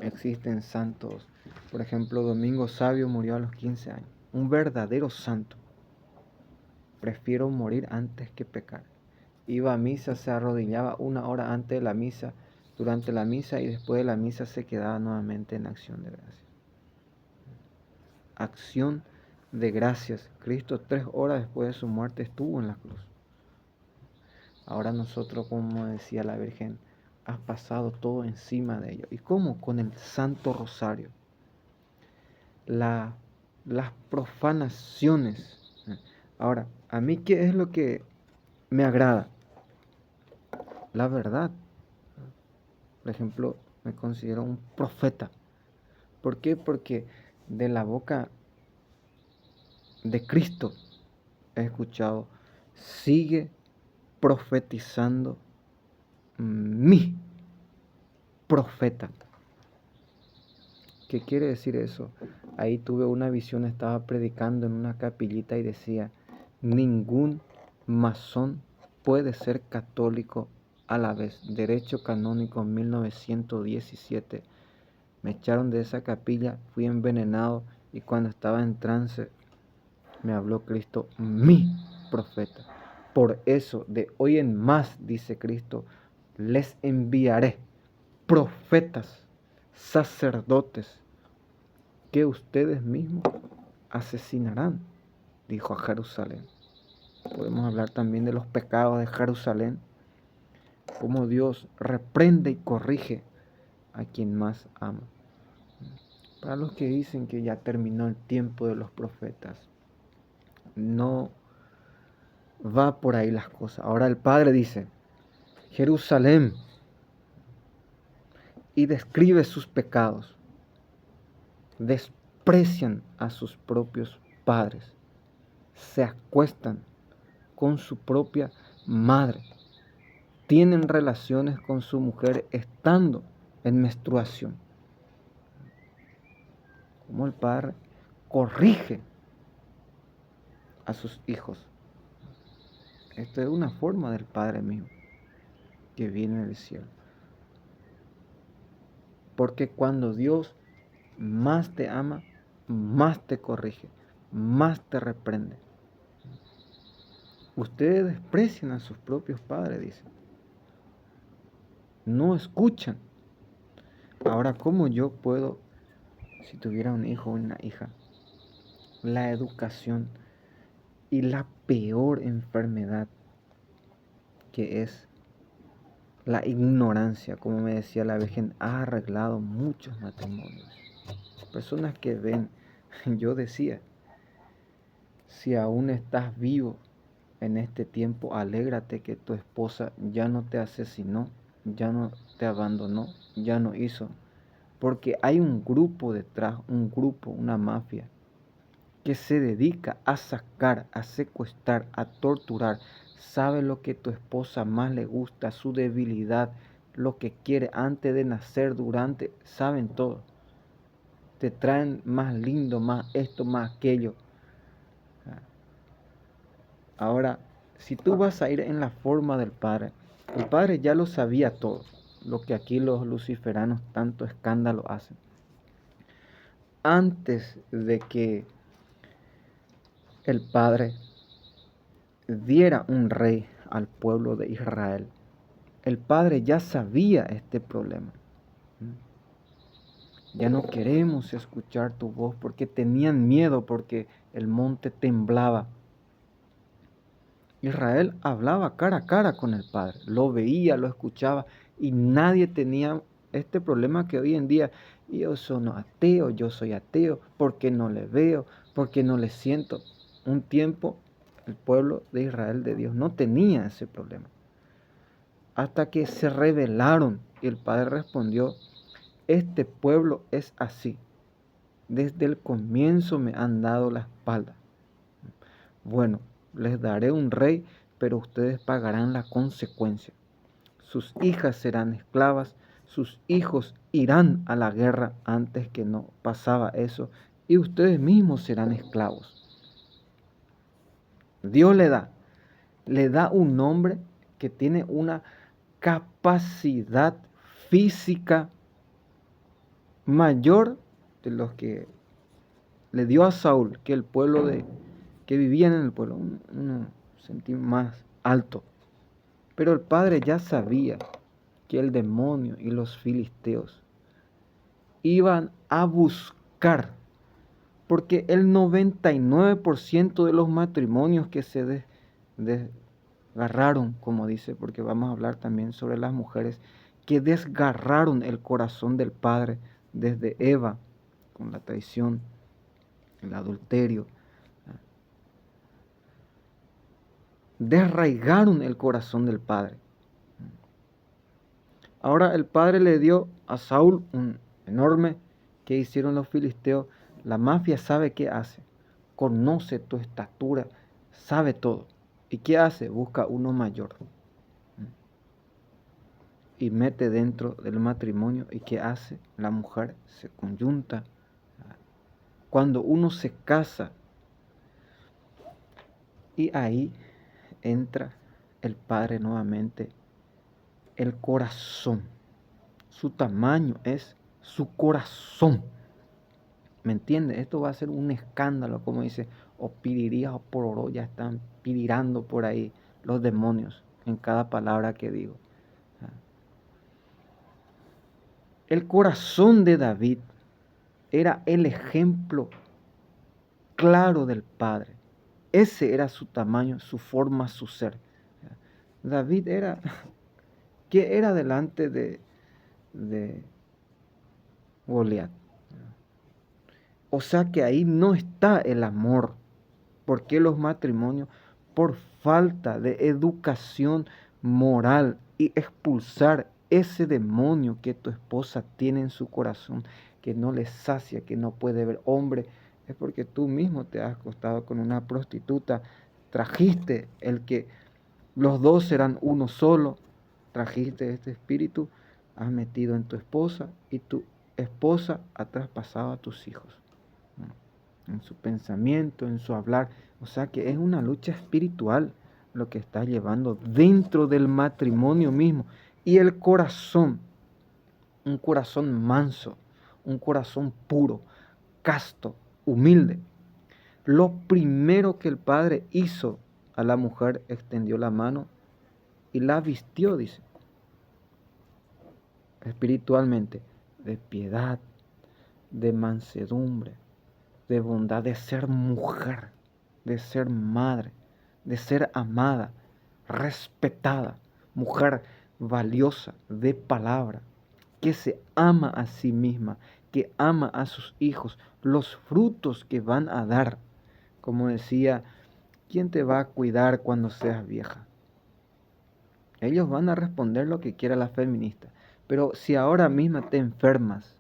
Existen santos, por ejemplo, Domingo Sabio murió a los 15 años, un verdadero santo. Prefiero morir antes que pecar. Iba a misa, se arrodillaba 1 hora antes de la misa, durante la misa y después de la misa se quedaba nuevamente en acción de gracias. Acción de gracias. Cristo 3 horas después de su muerte estuvo en la cruz. Ahora nosotros, como decía la Virgen, has pasado todo encima de ello. ¿Y cómo? Con el Santo Rosario. Las profanaciones. Ahora, ¿a mí qué es lo que me agrada? La verdad. Por ejemplo, me considero un profeta. ¿Por qué? Porque de la boca de Cristo he escuchado, sigue profetizando mi profeta. ¿Qué quiere decir eso? Ahí tuve una visión, estaba predicando en una capillita y decía, ningún masón puede ser católico a la vez. Derecho canónico 1917. Me echaron de esa capilla, fui envenenado y cuando estaba en trance me habló Cristo, mi profeta. Por eso, de hoy en más, dice Cristo, les enviaré profetas, sacerdotes, que ustedes mismos asesinarán, dijo a Jerusalén. Podemos hablar también de los pecados de Jerusalén, cómo Dios reprende y corrige a quien más ama. Para los que dicen que ya terminó el tiempo de los profetas, no va por ahí las cosas. Ahora el Padre dice, Jerusalén, y describe sus pecados. Desprecian a sus propios padres. Se acuestan con su propia madre. Tienen relaciones con su mujer estando en menstruación. Como el Padre corrige a sus hijos. Esto es una forma del Padre mío que viene del cielo. Porque cuando Dios más te ama, más te corrige, más te reprende. Ustedes desprecian a sus propios padres, dice. No escuchan. Ahora, ¿cómo yo puedo, si tuviera un hijo o una hija, la educación y la peor enfermedad que es la ignorancia, como me decía la Virgen, ha arreglado muchos matrimonios? Personas que ven, yo decía, si aún estás vivo en este tiempo, alégrate que tu esposa ya no te asesinó, ya no te abandonó, ya no hizo. Porque hay un grupo detrás, un grupo, una mafia, que se dedica a sacar, a secuestrar, a torturar. Sabe lo que tu esposa más le gusta, su debilidad, lo que quiere antes de nacer, durante, saben todo. Te traen más lindo, más esto, más aquello. Ahora, si tú vas a ir en la forma del Padre, el Padre ya lo sabía todo, lo que aquí los luciferanos tanto escándalo hacen. Antes de que el Padre diera un rey al pueblo de Israel, el Padre ya sabía este problema. Ya no queremos escuchar tu voz porque tenían miedo, porque el monte temblaba. Israel hablaba cara a cara con el Padre, lo veía, lo escuchaba y nadie tenía este problema que hoy en día, yo soy ateo, yo soy ateo, porque no le veo, porque no le siento. Un tiempo el pueblo de Israel de Dios no tenía ese problema. Hasta que se rebelaron y el Padre respondió, este pueblo es así. Desde el comienzo me han dado la espalda. Bueno, les daré un rey, pero ustedes pagarán la consecuencia. Sus hijas serán esclavas, sus hijos irán a la guerra antes que no pasaba eso, y ustedes mismos serán esclavos. Dios le da un hombre que tiene una capacidad física mayor de los que le dio a Saúl, que el pueblo que vivían en el pueblo, uno sentí más alto. Pero el padre ya sabía que el demonio y los filisteos iban a buscar, porque el 99% de los matrimonios que se desgarraron, como dice, porque vamos a hablar también sobre las mujeres que desgarraron el corazón del padre desde Eva, con la traición, el adulterio, desraigaron el corazón del padre. Ahora el padre le dio a Saúl un enorme. ¿Qué hicieron los filisteos? La mafia sabe qué hace, conoce tu estatura, sabe todo. ¿Y qué hace? Busca uno mayor y mete dentro del matrimonio. ¿Y qué hace? La mujer se conyunta. Cuando uno se casa, y ahí entra el padre nuevamente, el corazón. Su tamaño es su corazón. ¿Me entiendes? Esto va a ser un escándalo, como dice, o pirirías o pororó, ya están pirirando por ahí los demonios en cada palabra que digo. El corazón de David era el ejemplo claro del Padre. Ese era su tamaño, su forma, su ser. David era, ¿qué era delante de Goliat? O sea que ahí no está el amor. ¿Por qué los matrimonios? Por falta de educación moral y expulsar ese demonio que tu esposa tiene en su corazón, que no le sacia, que no puede ver. Hombre, es porque tú mismo te has acostado con una prostituta, trajiste el que los dos serán uno solo, trajiste este espíritu, has metido en tu esposa y tu esposa ha traspasado a tus hijos, en su pensamiento, en su hablar. O sea que es una lucha espiritual lo que está llevando dentro del matrimonio mismo. Y el corazón, un corazón manso, un corazón puro, casto, humilde. Lo primero que el padre hizo a la mujer, extendió la mano y la vistió, dice, espiritualmente, de piedad, de mansedumbre, de bondad, de ser mujer, de ser madre, de ser amada, respetada, mujer valiosa, de palabra, que se ama a sí misma, que ama a sus hijos, los frutos que van a dar. Como decía, ¿quién te va a cuidar cuando seas vieja? Ellos van a responder lo que quiera la feminista. Pero si ahora misma te enfermas,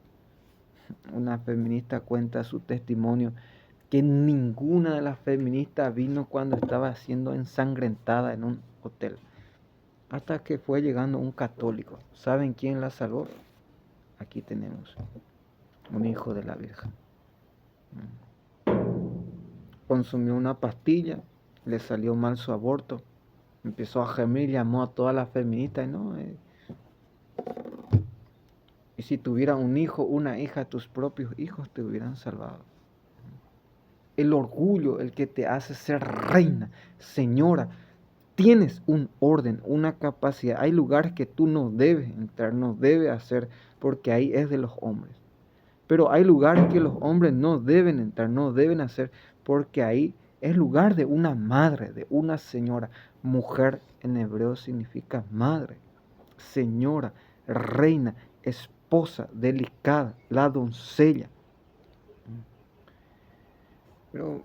una feminista cuenta su testimonio, que ninguna de las feministas vino cuando estaba siendo ensangrentada en un hotel. Hasta que fue llegando un católico. ¿Saben quién la salvó? Aquí tenemos un hijo de la Virgen. Consumió una pastilla, le salió mal su aborto, empezó a gemir, llamó a todas las feministas y no. Y si tuviera un hijo, una hija, tus propios hijos te hubieran salvado. El orgullo, el que te hace ser reina, señora. Tienes un orden, una capacidad. Hay lugares que tú no debes entrar, no debes hacer, porque ahí es de los hombres. Pero hay lugares que los hombres no deben entrar, no deben hacer, porque ahí es lugar de una madre, de una señora. Mujer en hebreo significa madre, señora, reina, esposa, delicada, la doncella. Pero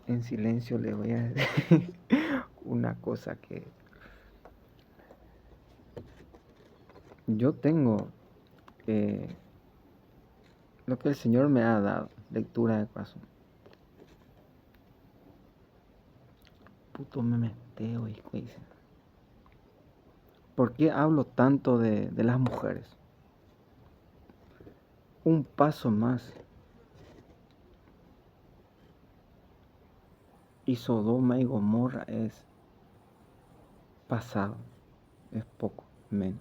en silencio le voy a decir una cosa que yo tengo, lo que el Señor me ha dado. lectura de corazón. Puto me meteo, hijo. ¿Por qué hablo tanto de las mujeres? Un paso más y Sodoma y Gomorra es pasado, es poco menos.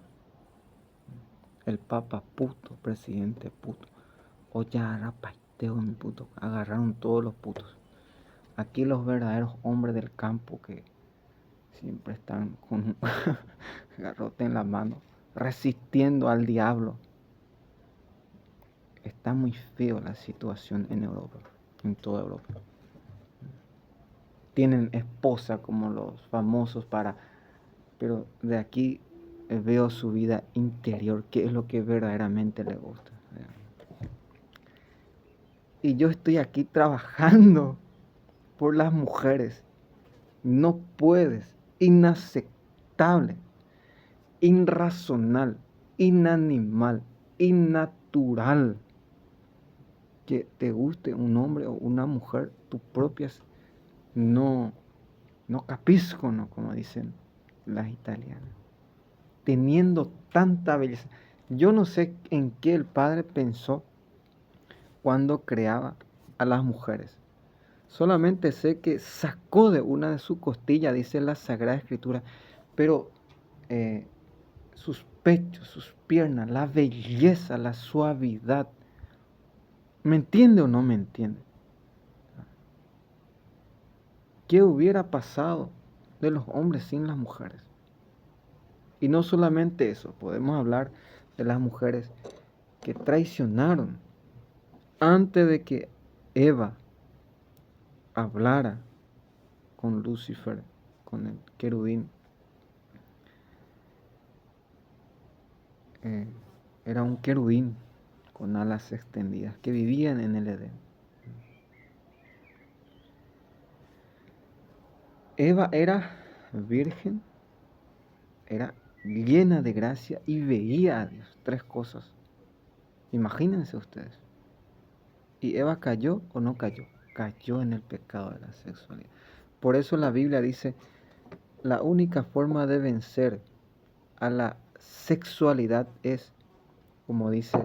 El papa puto, presidente puto. Oye, paiteo mi puto. Agarraron todos los putos. Aquí los verdaderos hombres del campo que siempre están con un garrote en la mano, resistiendo al diablo. Está muy feo la situación en Europa, en toda Europa. Tienen esposa como los famosos pero de aquí veo su vida interior, qué es lo que verdaderamente le gusta. Y yo estoy aquí trabajando por las mujeres. No puedes, inaceptable, irrazonal, inanimal, innatural que te guste un hombre o una mujer, tu propias, no capiscono, como dicen las italianas, teniendo tanta belleza. Yo no sé en qué el Padre pensó cuando creaba a las mujeres. Solamente sé que sacó de una de sus costillas, dice la Sagrada Escritura, pero sus pechos, sus piernas, la belleza, la suavidad. ¿Me entiende o no me entiende? ¿Qué hubiera pasado de los hombres sin las mujeres? Y no solamente eso, podemos hablar de las mujeres que traicionaron antes de que Eva hablara con Lucifer, con el querubín. Era un querubín con alas extendidas que vivían en el Edén. Eva era virgen, era llena de gracia y veía a Dios. 3 cosas. Imagínense ustedes. ¿Y Eva cayó o no cayó? Cayó en el pecado de la sexualidad. Por eso la Biblia dice, la única forma de vencer a la sexualidad es, como dice,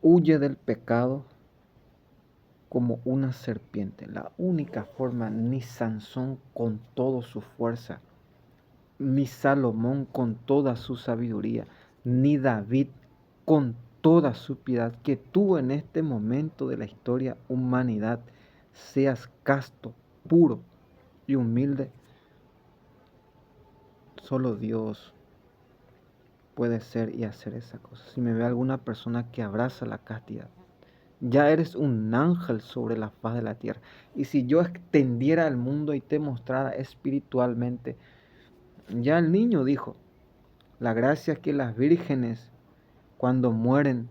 huye del pecado como una serpiente. La única forma, ni Sansón con toda su fuerza, ni Salomón con toda su sabiduría, ni David con toda su piedad que tuvo en este momento de la historia humanidad, seas casto, puro y humilde. Solo Dios puede ser y hacer esa cosa. Si me ve alguna persona que abraza la castidad, ya eres un ángel sobre la faz de la tierra. Y si yo extendiera el mundo y te mostrara espiritualmente, ya el niño dijo, la gracia es que las vírgenes cuando mueren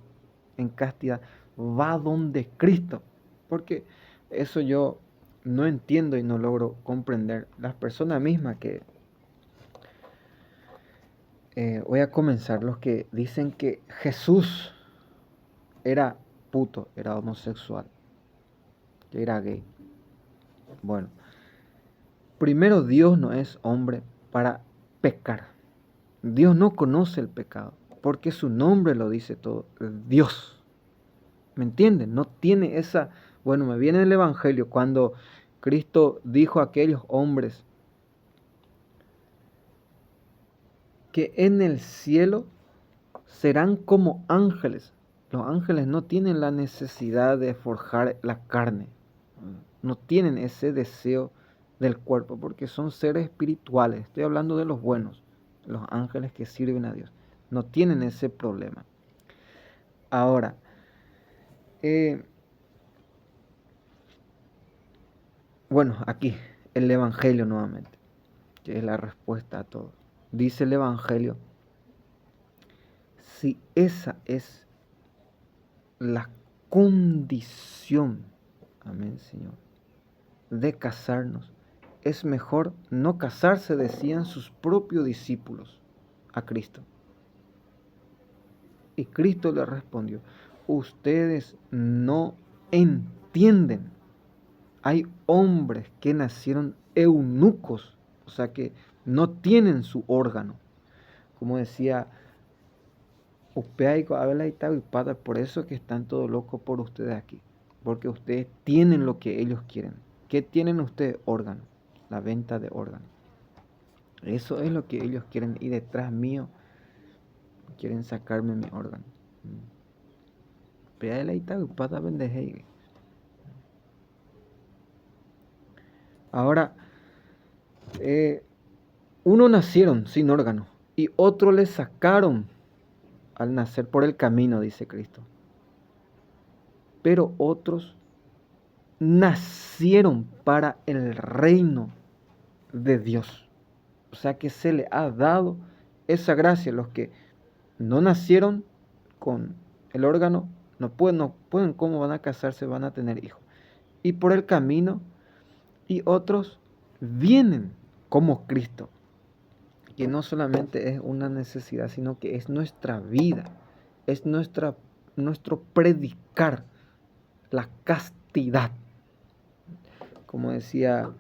en castidad va donde Cristo. Porque eso yo no entiendo y no logro comprender. Las personas mismas que voy a comenzar, los que dicen que Jesús era puto, era homosexual, que era gay. Bueno, primero Dios no es hombre para pecar. Dios no conoce el pecado, porque su nombre lo dice todo, Dios. ¿Me entienden? No tiene esa... Bueno, me viene el Evangelio cuando Cristo dijo a aquellos hombres que en el cielo serán como ángeles. Los ángeles no tienen la necesidad de forjar la carne. No tienen ese deseo del cuerpo porque son seres espirituales. Estoy hablando de los buenos, los ángeles que sirven a Dios. No tienen ese problema. Ahora, bueno, aquí el Evangelio nuevamente, que es la respuesta a todo. Dice el Evangelio, si esa es la condición, amén, Señor, de casarnos, es mejor no casarse, decían sus propios discípulos a Cristo. Y Cristo le respondió, ustedes no entienden. Hay hombres que nacieron eunucos, o sea que no tienen su órgano. Como decía Upeaico, Abela y Pada, por eso que están todos locos por ustedes aquí. Porque ustedes tienen lo que ellos quieren. ¿Qué tienen ustedes? Órgano. La venta de órganos. Eso es lo que ellos quieren. Y detrás mío quieren sacarme mi órgano. Peala y Pada bendeje. Ahora, uno nacieron sin órgano y otro le sacaron al nacer por el camino, dice Cristo. Pero otros nacieron para el reino de Dios. O sea que se le ha dado esa gracia. Los que no nacieron con el órgano no pueden, ¿cómo van a casarse? Van a tener hijos. Y por el camino, y otros vienen como Cristo, que no solamente es una necesidad, sino que es nuestra vida, es nuestro predicar la castidad. Como decía,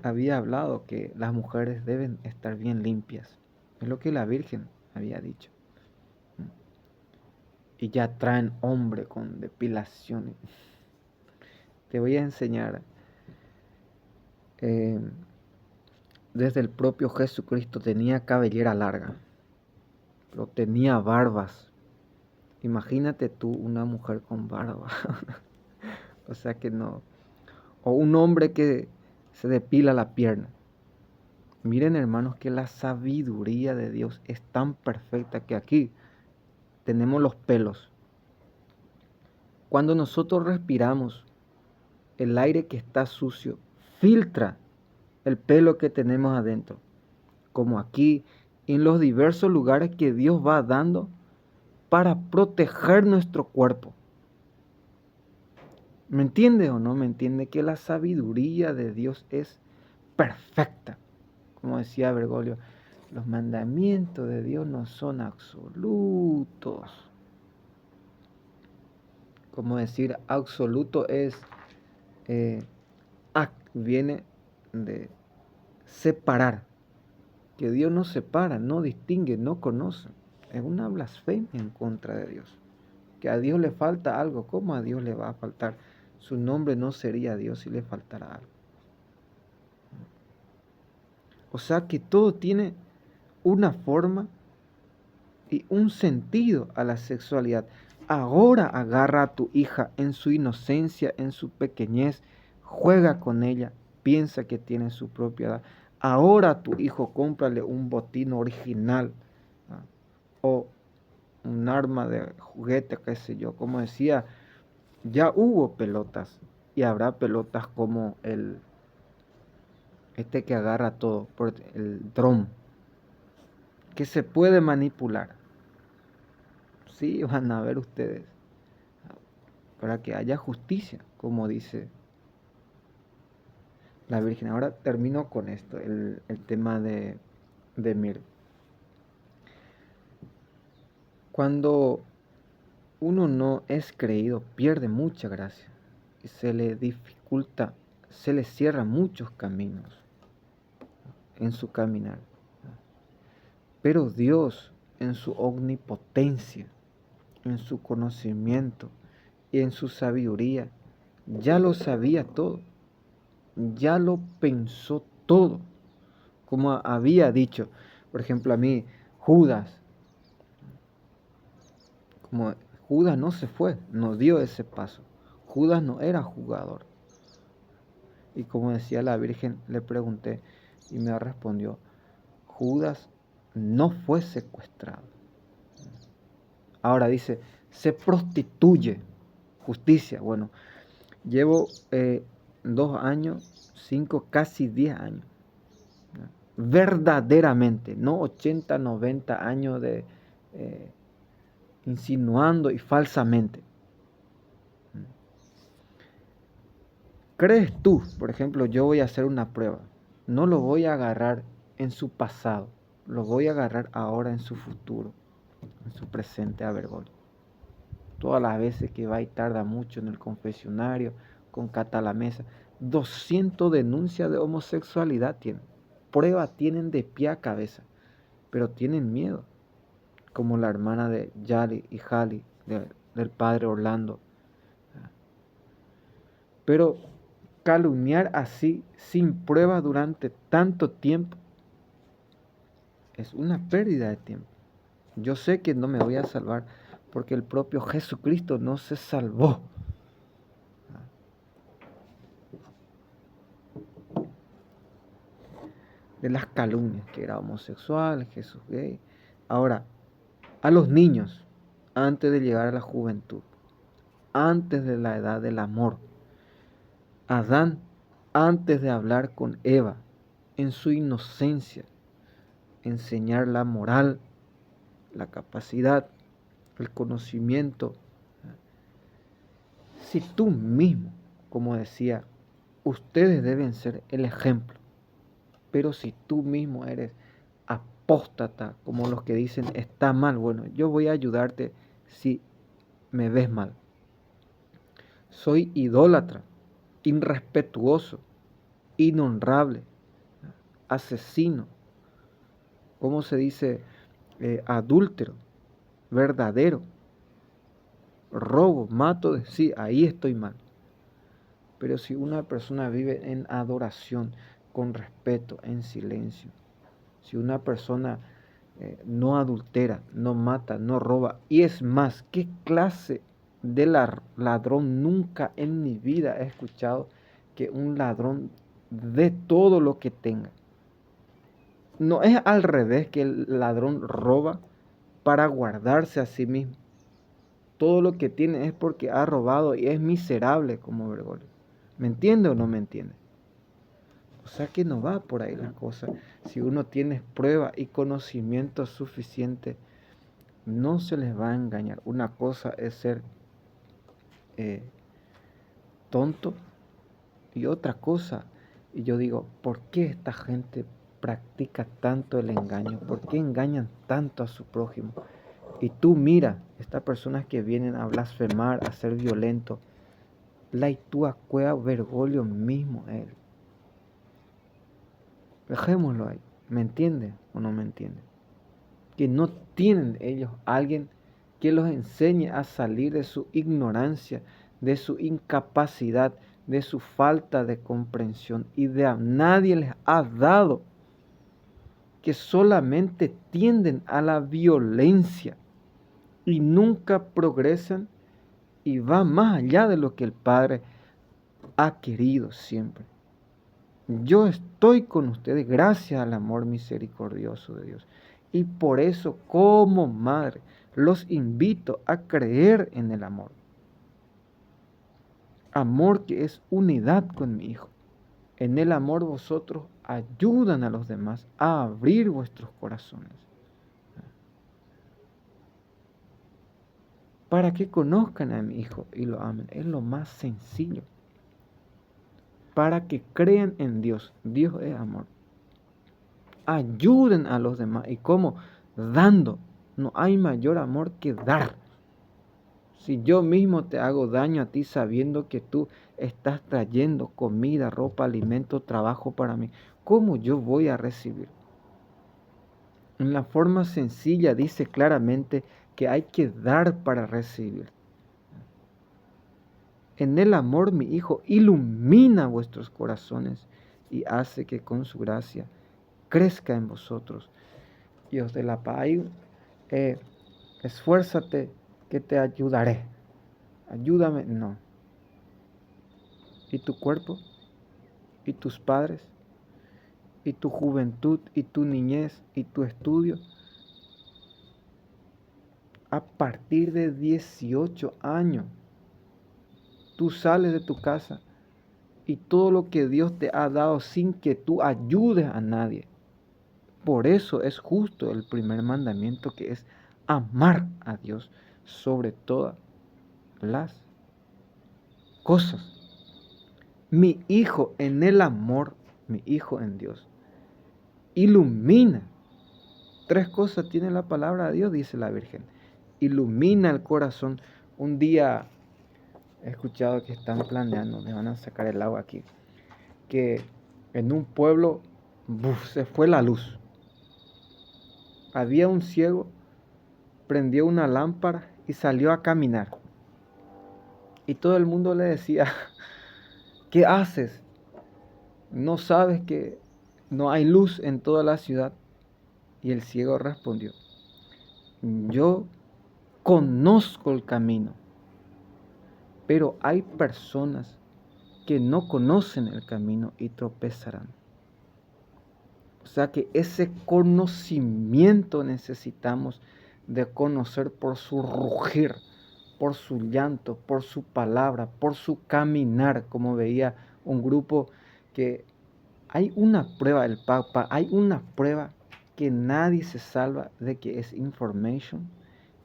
había hablado que las mujeres deben estar bien limpias. Es lo que la Virgen había dicho. Y ya traen hombre con depilaciones. Te voy a enseñar. Desde el propio Jesucristo tenía cabellera larga, pero tenía barbas. Imagínate tú una mujer con barba. O sea que no. O un hombre que se depila la pierna. Miren, hermanos, que la sabiduría de Dios es tan perfecta que aquí tenemos los pelos. Cuando nosotros respiramos, el aire que está sucio filtra el pelo que tenemos adentro. Como aquí, en los diversos lugares que Dios va dando para proteger nuestro cuerpo. ¿Me entiende o no me entiende? Que la sabiduría de Dios es perfecta. Como decía Bergoglio, los mandamientos de Dios no son absolutos. Como decir absoluto es, viene de separar. Que Dios no separa, no distingue, no conoce. Es una blasfemia en contra de Dios. Que a Dios le falta algo. ¿Cómo a Dios le va a faltar? Su nombre no sería Dios si le faltara algo. O sea que todo tiene una forma y un sentido a la sexualidad. Ahora agarra a tu hija en su inocencia, en su pequeñez, juega con ella, piensa que tiene su propia edad. Ahora a tu hijo cómprale un botín original, ¿no? O un arma de juguete, qué sé yo. Como decía, ya hubo pelotas y habrá pelotas como este que agarra todo, el dron, que se puede manipular. Sí, van a ver ustedes, para que haya justicia, como dice la Virgen. Ahora termino con esto, el tema de Mir. Cuando uno no es creído, pierde mucha gracia y se le dificulta, se le cierran muchos caminos en su caminar. Pero Dios, en su omnipotencia, en su conocimiento y en su sabiduría, ya lo sabía todo, ya lo pensó todo, como había dicho, por ejemplo, a mí, Judas, como Judas no se fue, no dio ese paso, Judas no era jugador. Y como decía la Virgen, le pregunté y me respondió, Judas no fue secuestrado. Ahora dice, se prostituye. Justicia. Bueno, llevo 2 años, 5, casi 10 años. ¿No? Verdaderamente, no 80, 90 años de insinuando y falsamente. ¿Crees tú, por ejemplo, yo voy a hacer una prueba? No lo voy a agarrar en su pasado, lo voy a agarrar ahora en su futuro. en su presente a Bergoglio. Todas las veces que va y tarda mucho en el confesionario, con Cata a la mesa, 200 denuncias de homosexualidad tienen. Pruebas tienen de pie a cabeza, pero tienen miedo, como la hermana de Yali y Jali, del padre Orlando. Pero calumniar así, sin pruebas durante tanto tiempo, es una pérdida de tiempo. Yo sé que no me voy a salvar porque el propio Jesucristo no se salvó. De las calumnias, que era homosexual, Jesús gay. Ahora, a los niños, antes de llegar a la juventud, antes de la edad del amor, Adán, antes de hablar con Eva, en su inocencia, enseñar la moral, la capacidad, el conocimiento. Si tú mismo, como decía, ustedes deben ser el ejemplo, pero si tú mismo eres apóstata, como los que dicen está mal, bueno, yo voy a ayudarte si me ves mal. Soy idólatra, irrespetuoso, inhonrable, asesino, ¿cómo se dice? Adúltero, verdadero, robo, mato, sí, ahí estoy mal. Pero si una persona vive en adoración, con respeto, en silencio, si una persona no adultera, no mata, no roba, y es más, ¿qué clase de ladrón nunca en mi vida he escuchado que un ladrón dé todo lo que tenga? No es al revés, que el ladrón roba para guardarse a sí mismo. Todo lo que tiene es porque ha robado y es miserable como Bergoglio. ¿Me entiende o no me entiende? O sea que no va por ahí la cosa. Si uno tiene prueba y conocimiento suficiente, no se les va a engañar. Una cosa es ser eh, tonto y otra cosa. Y yo digo, ¿por qué esta gente practica tanto el engaño? ¿Por qué engañan tanto a su prójimo? Y tú mira, estas personas que vienen a blasfemar, a ser violentos, la itúa cueva Bergoglio mismo él. Dejémoslo ahí. ¿Me entiende o no me entiende? Que no tienen ellos alguien que los enseñe a salir de su ignorancia, de su incapacidad, de su falta de comprensión, y de a nadie les ha dado, que solamente tienden a la violencia y nunca progresan y van más allá de lo que el Padre ha querido siempre. Yo estoy con ustedes gracias al amor misericordioso de Dios. Y por eso, como madre, los invito a creer en el amor. Amor que es unidad con mi Hijo. En el amor vosotros ayudan a los demás a abrir vuestros corazones. Para que conozcan a mi Hijo y lo amen. Es lo más sencillo. Para que crean en Dios. Dios es amor. Ayuden a los demás. ¿Y cómo? Dando. No hay mayor amor que dar. Si yo mismo te hago daño a ti sabiendo que tú estás trayendo comida, ropa, alimento, trabajo para mí, ¿cómo yo voy a recibir? En la forma sencilla dice claramente que hay que dar para recibir. En el amor mi Hijo ilumina vuestros corazones y hace que con su gracia crezca en vosotros. Dios de la paz, esfuérzate que te ayudaré. Ayúdame, no. ¿Y tu cuerpo? ¿Y tus padres? ¿Y tu juventud? ¿Y tu niñez? ¿Y tu estudio? A partir de 18 años, tú sales de tu casa y todo lo que Dios te ha dado sin que tú ayudes a nadie. Por eso es justo el primer mandamiento, que es amar a Dios sobre todas las cosas. Mi hijo en el amor, mi hijo en Dios, ilumina 3 cosas tiene la palabra de Dios, dice la Virgen. Ilumina el corazón. Un día he escuchado que están planeando, me van a sacar el agua aquí, que en un pueblo se fue la luz. Había un ciego, prendió una lámpara y salió a caminar. Y todo el mundo le decía, ¿qué haces? ¿No sabes que no hay luz en toda la ciudad? Y el ciego respondió, yo conozco el camino, pero hay personas que no conocen el camino y tropezarán. O sea que ese conocimiento necesitamos de conocer por su rugir, por su llanto, por su palabra, por su caminar, como veía un grupo que hay una prueba, el Papa, hay una prueba que nadie se salva de que es information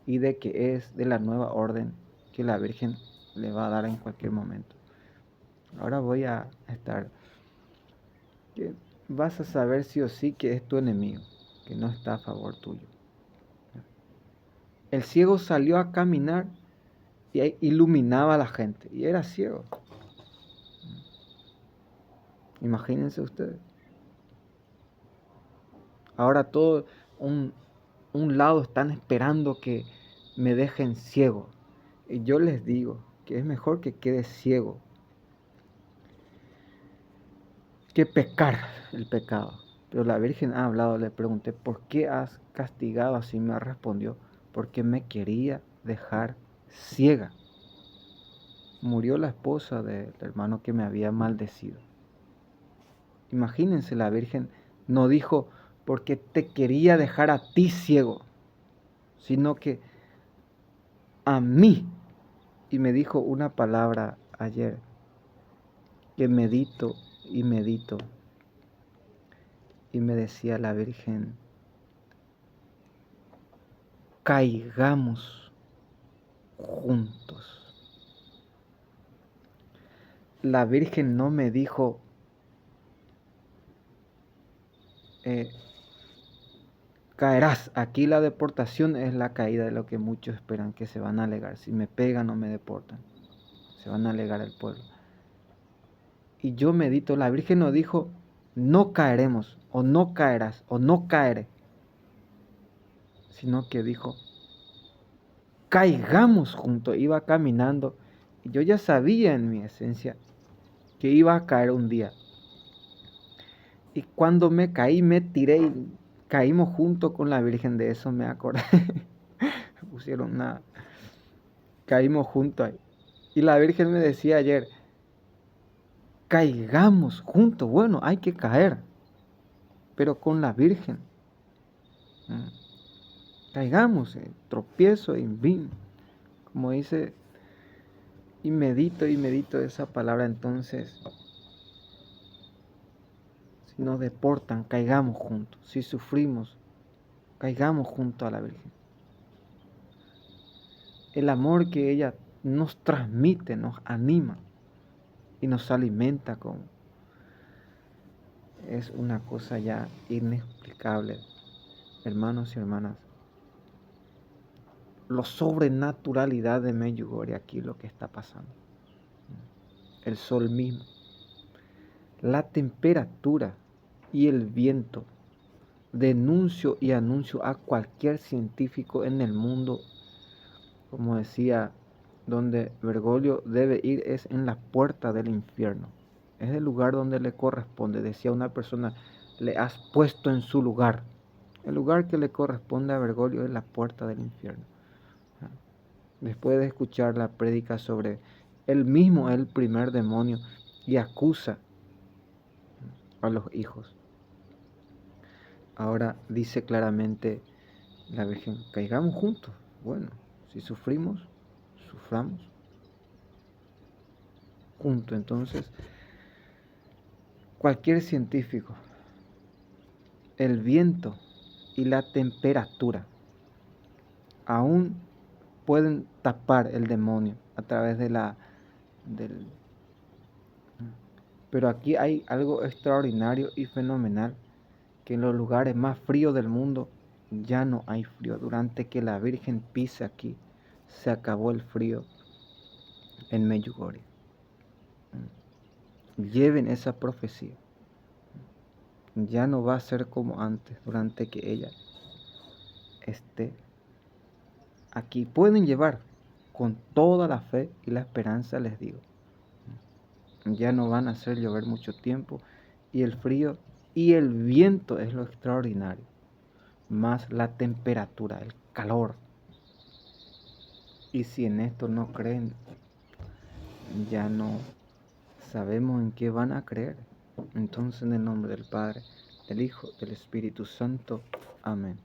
y de que es de la nueva orden que la Virgen le va a dar en cualquier momento. Ahora voy a estar, que vas a saber sí o sí que es tu enemigo, que no está a favor tuyo. El ciego salió a caminar y iluminaba a la gente, y era ciego. Imagínense ustedes. Ahora todo un lado están esperando que me dejen ciego. Y yo les digo que es mejor que quede ciego que pecar el pecado. Pero la Virgen ha hablado, le pregunté, ¿por qué has castigado? Así me respondió, porque me quería dejar ciega. Murió la esposa del hermano que me había maldecido. Imagínense, la Virgen no dijo, porque te quería dejar a ti ciego, sino que a mí. Y me dijo una palabra ayer que medito y medito. Y me decía la Virgen, caigamos juntos. La Virgen no me dijo, caerás. Aquí la deportación es la caída de lo que muchos esperan, que se van a alegar. Si me pegan o me deportan, se van a alegar al pueblo. Y yo medito, la Virgen no dijo, no caeremos, o no caerás, o no caeré, sino que dijo, caigamos juntos. Iba caminando y yo ya sabía en mi esencia que iba a caer un día. Y cuando me caí, me tiré y caímos junto con la Virgen, de eso me acordé. Pusieron nada. Caímos juntos ahí. Y la Virgen me decía ayer, caigamos juntos. Bueno, hay que caer, pero con la Virgen. Caigamos, tropiezo y vin. Como dice, y medito esa palabra. Entonces, si nos deportan, caigamos juntos. Si sufrimos, caigamos junto a la Virgen. El amor que ella nos transmite, nos anima y nos alimenta es una cosa ya inexplicable, hermanos y hermanas. La sobrenaturalidad de Medjugorje, aquí lo que está pasando. El sol mismo, la temperatura y el viento. Denuncio y anuncio a cualquier científico en el mundo, como decía, donde Bergoglio debe ir es en la puerta del infierno. Es el lugar donde le corresponde. Decía una persona, le has puesto en su lugar. El lugar que le corresponde a Bergoglio es la puerta del infierno. Después de escuchar la prédica sobre él mismo, el primer demonio, y acusa a los hijos. Ahora dice claramente la Virgen, caigamos juntos. Bueno, si sufrimos, suframos juntos. Entonces, cualquier científico, el viento y la temperatura aún pueden tapar el demonio a través del... Pero aquí hay algo extraordinario y fenomenal, que en los lugares más fríos del mundo ya no hay frío. Durante que la Virgen pise aquí, se acabó el frío en Medjugorje. Lleven esa profecía. Ya no va a ser como antes, durante que ella esté aquí. Pueden llevar con toda la fe y la esperanza, les digo. Ya no van a hacer llover mucho tiempo, y el frío y el viento es lo extraordinario, más la temperatura, el calor. Y si en esto no creen, ya no sabemos en qué van a creer. Entonces, en el nombre del Padre, del Hijo, del Espíritu Santo. Amén.